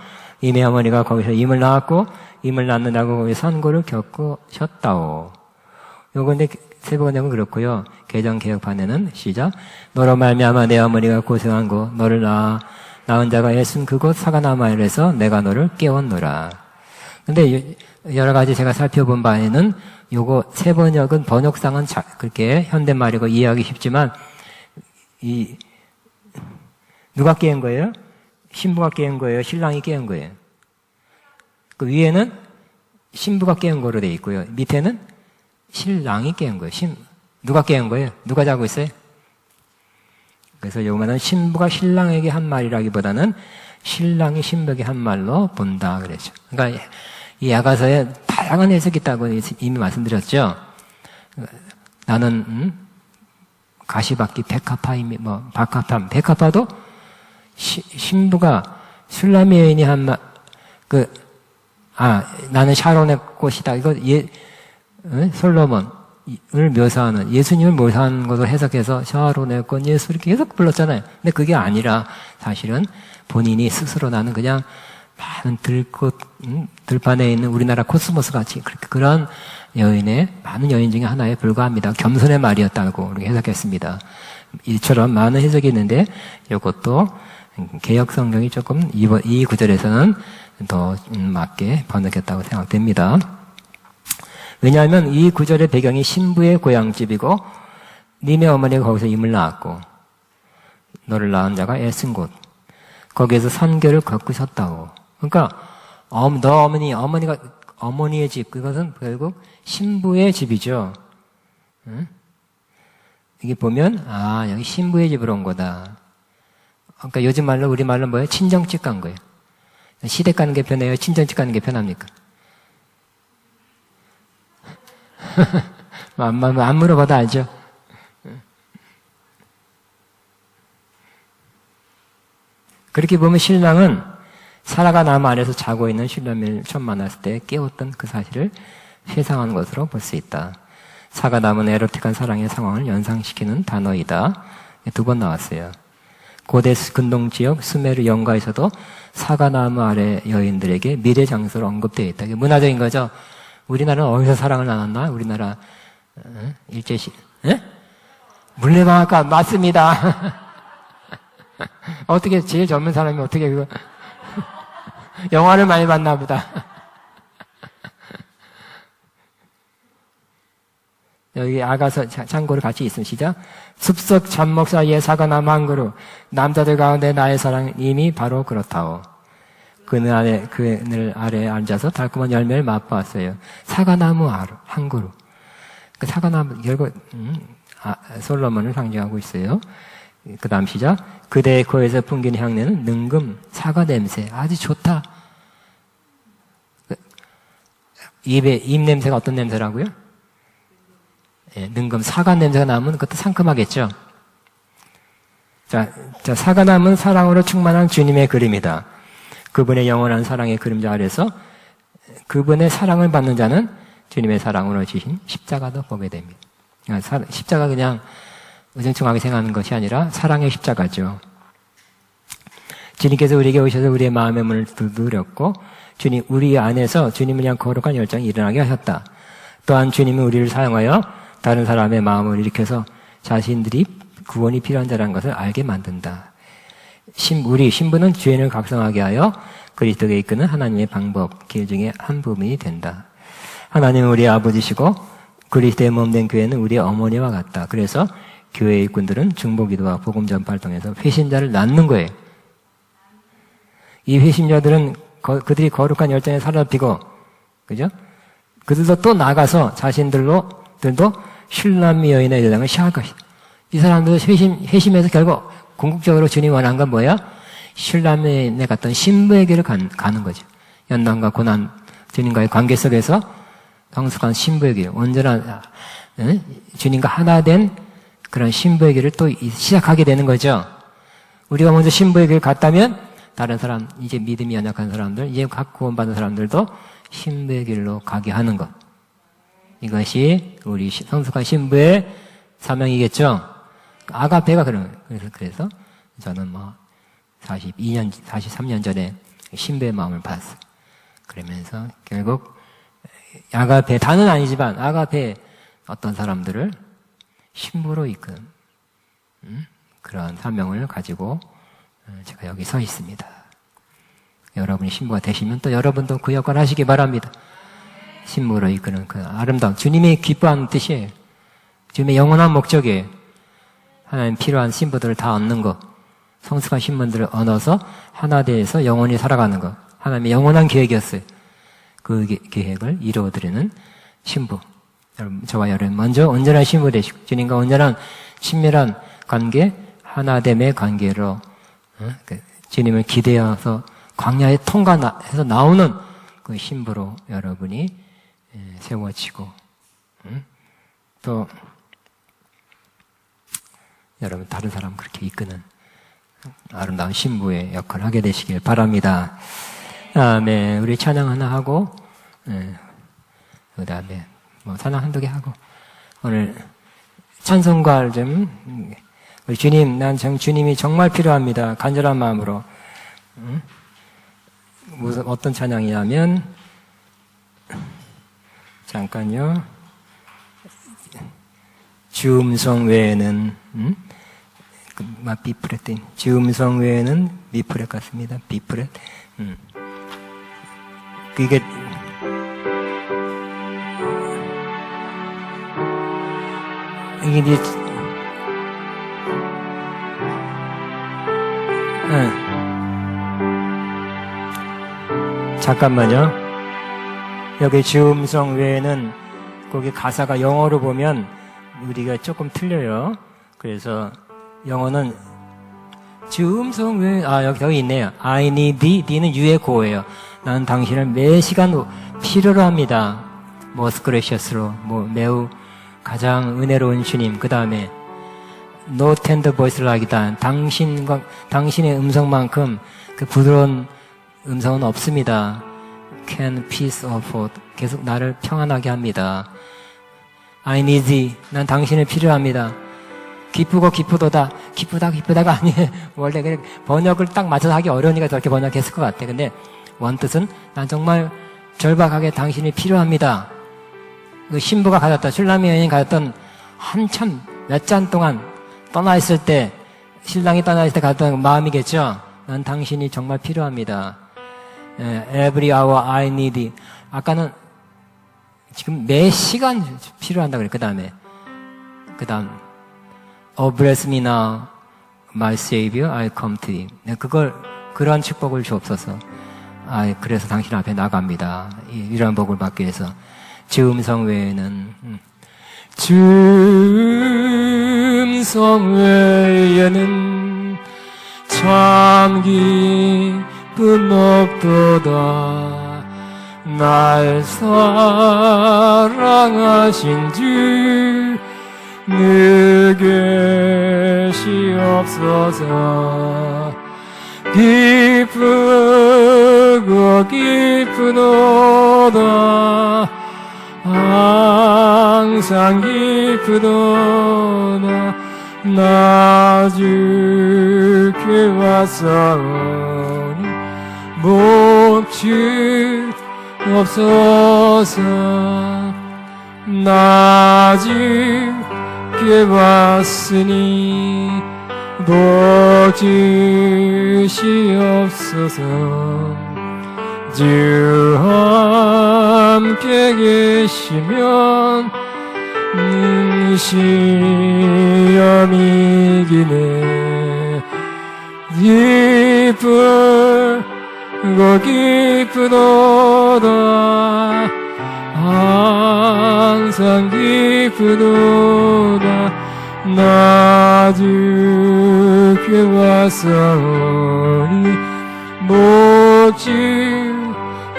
[SPEAKER 1] 임의 어머니가 거기서 임을 낳았고 임을 낳느라고 거기서 산고를 겪으셨다오. 요건데 세번역은 그렇고요. 개정개혁판에는 시작. 너로 말미암아 내 어머니가 고생한고 너를 낳은 자가 애쓴 그곳 사가나무 아래에서 내가 너를 깨웠노라. 근데 여러 가지 제가 살펴본 바에는 요거 세 번역은 번역상은 그렇게 현대말이고 이해하기 쉽지만 누가 깨운 거예요? 신부가 깨운 거예요? 신랑이 깨운 거예요? 그 위에는 신부가 깨운 거로 돼 있고요. 밑에는 신랑이 깨운 거예요. 누가 깨운 거예요? 누가 자고 있어요? 그래서 요만은 신부가 신랑에게 한 말이라기보다는 신랑이 신부에게 한 말로 본다 그랬죠. 그러니까 이 야가서에 다양한 해석이 있다고 이미 말씀드렸죠. 나는 가시밭기 백합화임이 백합화도 신부가 술람의 여인이 한 말 나는 샤론의 꽃이다. 이거 솔로몬을 묘사하는 예수님을 묘사하는 것으로 해석해서 샤론의 꽃 예수 이렇게 계속 불렀잖아요. 근데 그게 아니라 사실은 본인이 스스로 나는 그냥 많은 들판에 있는 우리나라 코스모스 같이 그런 많은 여인 중에 하나에 불과합니다. 겸손의 말이었다고 우리 해석했습니다. 이처럼 많은 해석이 있는데 이것도 개역 성경이 조금 이 구절에서는 더 맞게 번역했다고 생각됩니다. 왜냐하면 이 구절의 배경이 신부의 고향집이고 님의 어머니가 거기서 임을 낳았고 너를 낳은 자가 애쓴 곳 거기에서 선교를 겪으셨다고. 그러니까 너 어머니의 집 그것은 결국 신부의 집이죠. 응? 이게 보면 여기 신부의 집으로 온 거다. 그러니까 요즘 말로 우리 말로 뭐예요? 친정집 간 거예요. 시댁 가는 게 편해요? 친정집 가는 게 편합니까? 안 물어봐도 알죠? 그렇게 보면 신랑은 사라가 나무 안에서 자고 있는 신랑을 처음 만났을 때 깨웠던 그 사실을 회상한 것으로 볼 수 있다. 사가나무는 에로틱한 사랑의 상황을 연상시키는 단어이다. 2번 나왔어요. 고대 근동 지역 수메르 영가에서도 사가나무 아래 여인들에게 미래 장소로 언급되어 있다. 이게 문화적인 거죠. 우리나라는 어디서 사랑을 나눴나? 우리나라 일제시 물레방앗간 맞습니다. 어떻게 제일 젊은 사람이 어떻게 그거 영화를 많이 봤나 보다. 여기 아가서 창고를 같이 있으면 시작. 숲속 잡목 사이에 사과나무 한 그루 남자들 가운데 나의 사랑 이미 바로 그렇다오. 그늘 아래에 앉아서 달콤한 열매를 맛보았어요. 사과나무 한 그루. 그 사과나무 결국 솔로몬을 상징하고 있어요. 그 다음 시작. 그대의 코에서 풍기는 향내는 능금 사과 냄새 아주 좋다. 입 냄새가 어떤 냄새라고요? 능금 사과 냄새가 나면 그것도 상큼하겠죠. 자, 사과나무는 사랑으로 충만한 주님의 그림이다. 그분의 영원한 사랑의 그림자 아래서 그분의 사랑을 받는 자는 주님의 사랑으로 주신 십자가도 보게 됩니다. 십자가 그냥 의정충하게 생각하는 것이 아니라 사랑의 십자가죠. 주님께서 우리에게 오셔서 우리의 마음의 문을 두드렸고 주님 우리 안에서 주님을 향한 거룩한 열정이 일어나게 하셨다. 또한 주님은 우리를 사용하여 다른 사람의 마음을 일으켜서 자신들이 구원이 필요한 자라는 것을 알게 만든다. 우리 신부는 죄인을 각성하게 하여 그리스도에게 이끄는 하나님의 방법, 길 중에 한 부분이 된다. 하나님은 우리의 아버지시고 그리스도의 몸된 교회는 우리의 어머니와 같다. 그래서 교회 일꾼들은 중보기도와 복음 전파를 통해서 회신자를 낳는 거예요. 이 회신자들은 그들이 거룩한 열정에 사로잡히고, 그죠? 그들도 또 나가서 자신들도 슐람미 여인의 여정을 시작할 것이다. 이 사람들도 회심해서 결국 궁극적으로 주님 원한 건 뭐야? 슐람미 여인에 갔던 신부에게로 가는 거죠. 연단과 고난, 주님과의 관계 속에서 성숙한 신부의 길, 온전한 주님과 하나 된 그런 신부의 길을 또 시작하게 되는 거죠. 우리가 먼저 신부의 길을 갔다면 다른 사람, 이제 믿음이 연약한 사람들, 이제 각 구원받은 사람들도 신부의 길로 가게 하는 것. 이것이 우리 성숙한 신부의 사명이겠죠. 아가페가 그런 거예요. 그래서 저는 43년 전에 신부의 마음을 받았어요. 그러면서 결국 아가페, 다는 아니지만 아가페 어떤 사람들을 신부로 이끈 그런 사명을 가지고 제가 여기 서 있습니다. 여러분이 신부가 되시면 또 여러분도 그 역할을 하시기 바랍니다. 신부로 이끄는 그 아름다운 주님이 기뻐하는 뜻이에요. 주님의 영원한 목적이에요. 하나님 필요한 신부들을 다 얻는 것, 성숙한 신부들을 얻어서 하나 되어서 영원히 살아가는 것, 하나님의 영원한 계획이었어요. 그 계획을 이루어드리는 신부. 여러분, 저와 여러분 먼저 온전한 신부 되시고 주님과 온전한 친밀한 관계, 하나됨의 관계로 주님을 기대어서 광야에 통과해서 나오는 그 신부로 여러분이 세워지고 또 여러분 다른 사람 그렇게 이끄는 아름다운 신부의 역할을 하게 되시길 바랍니다. 아멘. 우리 찬양 하나 하고 그 다음에 찬양 한두 개 하고 오늘 찬송가 좀 우리 주님, 난 주님이 정말 필요합니다. 간절한 마음으로. 무슨 어떤 찬양이냐면 잠깐요. 주 음성 외에는 비프렛 주 음성 외에는 비프렛 같습니다. 비프렛. 그게 이제 잠깐만요. 여기 주 음성 외에는 거기 가사가 영어로 보면 우리가 조금 틀려요. 그래서 영어는 주 음성 외에 여기 있네요. I need thee. Th는 유의 고예요. 나는 당신을 매 시간 필요로 합니다. most gracious로 매우 가장 은혜로운 주님. 그 다음에 No tender voice like that. 당신의 음성만큼 그 부드러운 음성은 없습니다. Can peace afford. 계속 나를 평안하게 합니다. I need thee. 난 당신을 필요합니다. 기쁘다가 아니에요. 원래 번역을 딱 맞춰서 하기 어려우니까 저렇게 번역했을 것 같아. 근데 원뜻은 난 정말 절박하게 당신이 필요합니다. 그 신부가 가졌던, 슐람미 여인이 가졌던 한참 몇 잔 동안 떠나있을 때, 신랑이 떠나있을 때 가졌던 마음이겠죠? 난 당신이 정말 필요합니다. Every hour I need. 아까는 지금 매 시간 필요한다 그래. 그 다음, Oh bless me now, my Savior, I come to thee. 그런 축복을 주옵소서. 그래서 당신 앞에 나갑니다. 이런 복을 받기 위해서. 주 음성 외에는, 주 음성 외에는 참 기쁨 없도다. 날 사랑하신 주 늘 계시옵소서. 기쁘고 기쁘도다 항상 기쁘도다 나 주께 왔사오니 복 주옵소서. 나 주께 왔으니 복 주시옵소서. 주 함께 계시면 시험이 이기네. 기쁘고 기쁘도다 항상 기쁘도다 나 주께 왔사오니 복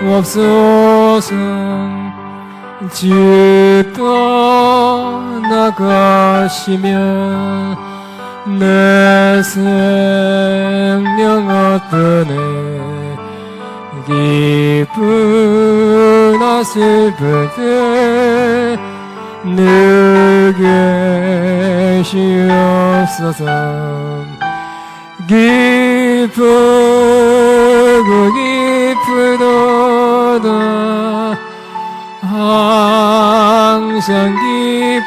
[SPEAKER 1] 주옵소서. 주 떠나가시면 내 생명 어떠네. 기쁘나 슬플 때 늘 계시옵소서. 기쁘고 기쁘도다 항상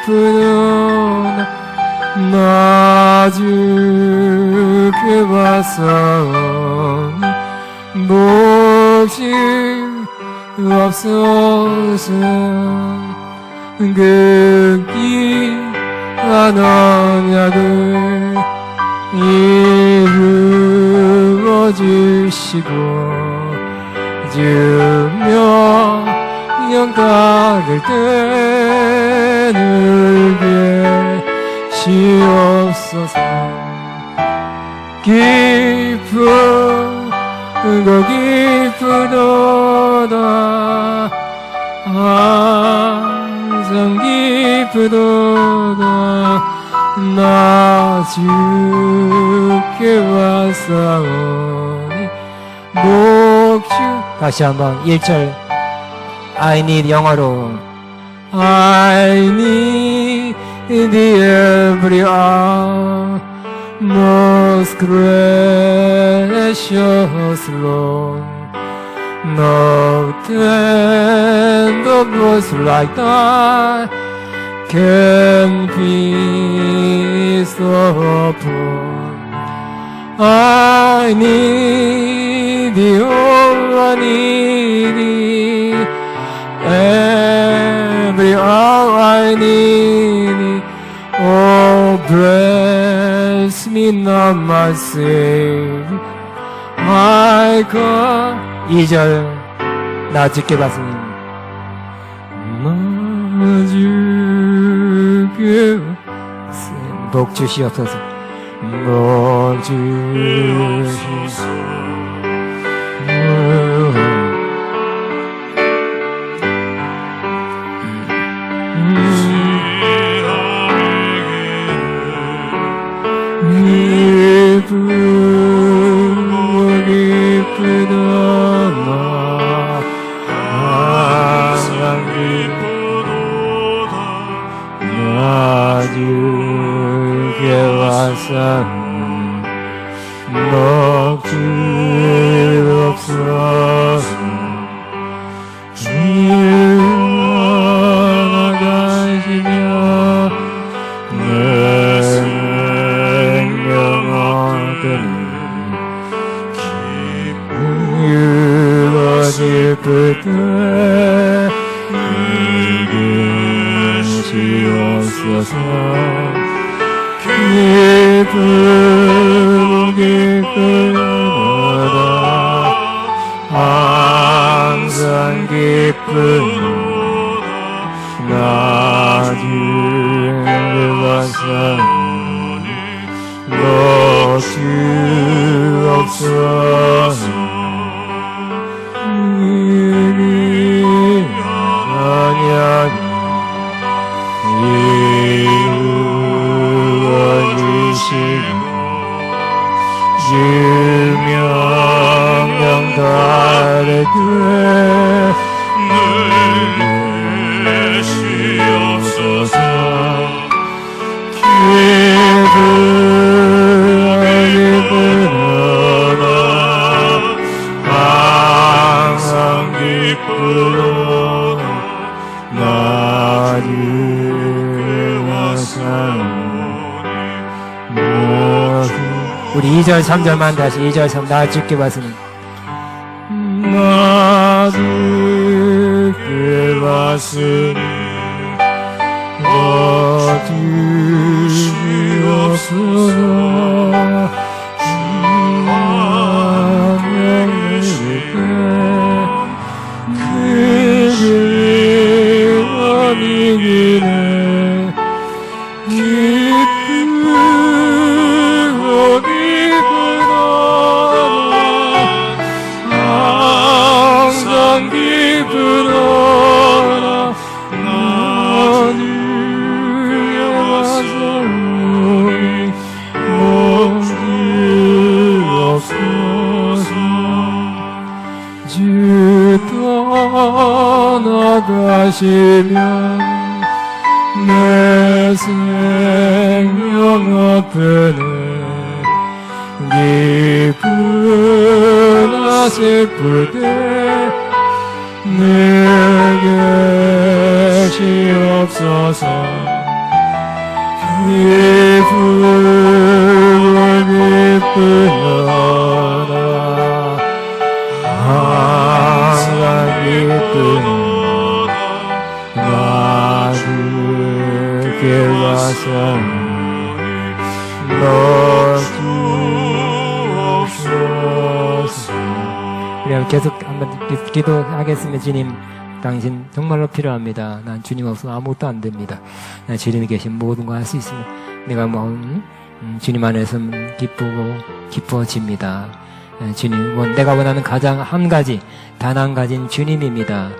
[SPEAKER 1] 기쁘도다 나 주께 왔사오니 복 주옵소서. 극기한 언약을 이루어 주시고 주며 영광을 때 늘 계시옵소서. 기쁘고 기쁘도다 항상 기쁘도다 나 주께 왔사오니 복 주. 다시 한번 1절 I need 영어로 I need the every hour most gracious Lord. No tender voice like that can be so poor. I need the all I need every hour I need. Oh, bless me not my Savior. I come. 2절 나 주께 봤으니 나 주께 복 주시옵소서. 복 주시옵소서. 복 주옵소서. 지나가시며 내 생명 얻으니 기쁘고 기쁠 때 계시옵소서. 기쁘고 기쁘도다 항상 기쁘니 나 주께 왔사오니 복 주옵소서. 언약이 우리 2절 3절만 다시 2절 3 나 주께 봤으니
[SPEAKER 2] 나 주께 봤으니 주시옵소서. 떠나가시면 내 생명 앞에는 기쁘나 슬플 때 내게 시옵소서. 기쁘나 항상 기쁘나 나 주께 와서 너 주옵소서.
[SPEAKER 1] 우리 계속 한번 기도하겠습니다. 주님, 당신 정말로 필요합니다. 난 주님 없으면 아무것도 안 됩니다. 난 주님이 계신 모든 거 할 수 있습니다. 내가 주님 안에서 기쁘고 기뻐집니다. 주님, 내가 원하는 가장 한 가지, 단 한 가지는 주님입니다.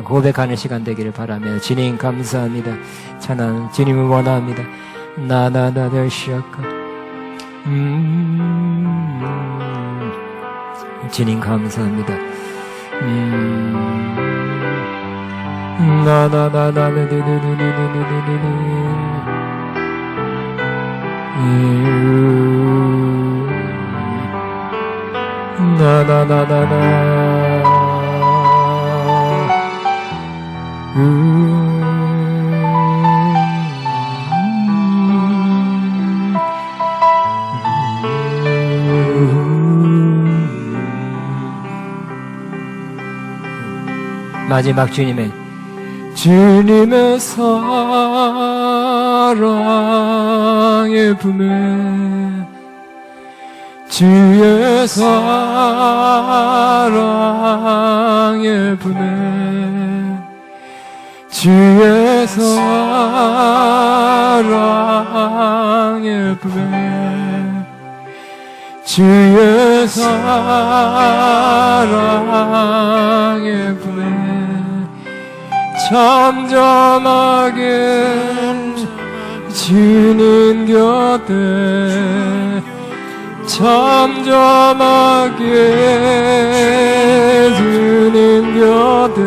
[SPEAKER 1] 고백하는 시간 되기를 바라며 주님 감사합니다. 찬양 주님을 원합니다. 나나나들 시작하 주님 감사합니다. 마지막 주님의 사랑의 품에 주의 사랑의 품에 주의 사랑의 품에 주의 사랑의 품에 잠잠하게 주님 곁에 잠잠하게 주님 곁에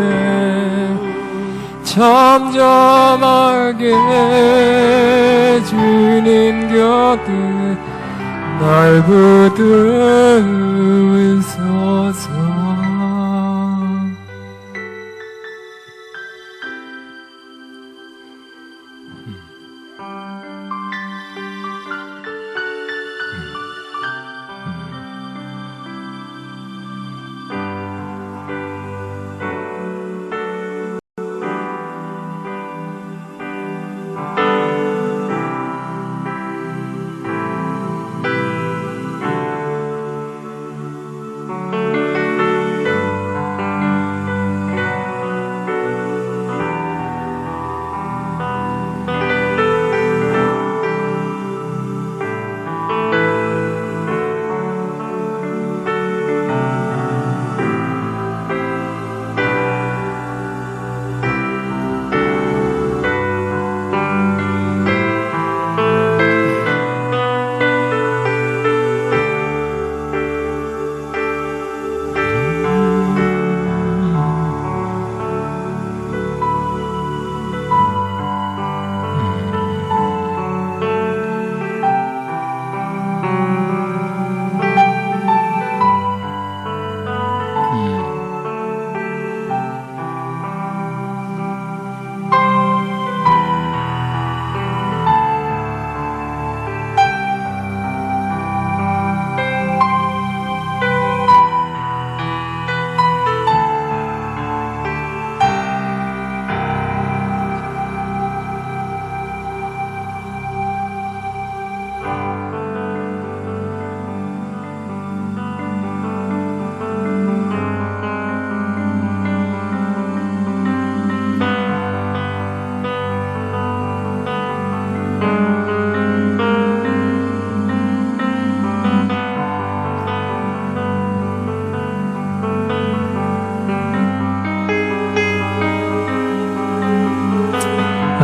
[SPEAKER 1] 잠잠하게 주님 곁에 날 붙드소서.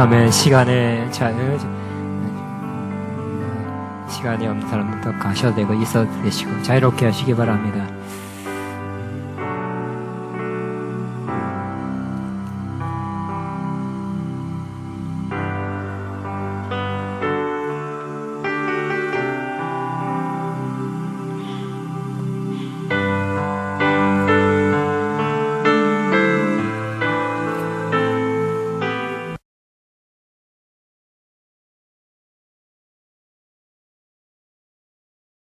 [SPEAKER 1] 아멘. 시간이 없는 사람들도 가셔도 되고 있어도 되시고 자유롭게 하시기 바랍니다.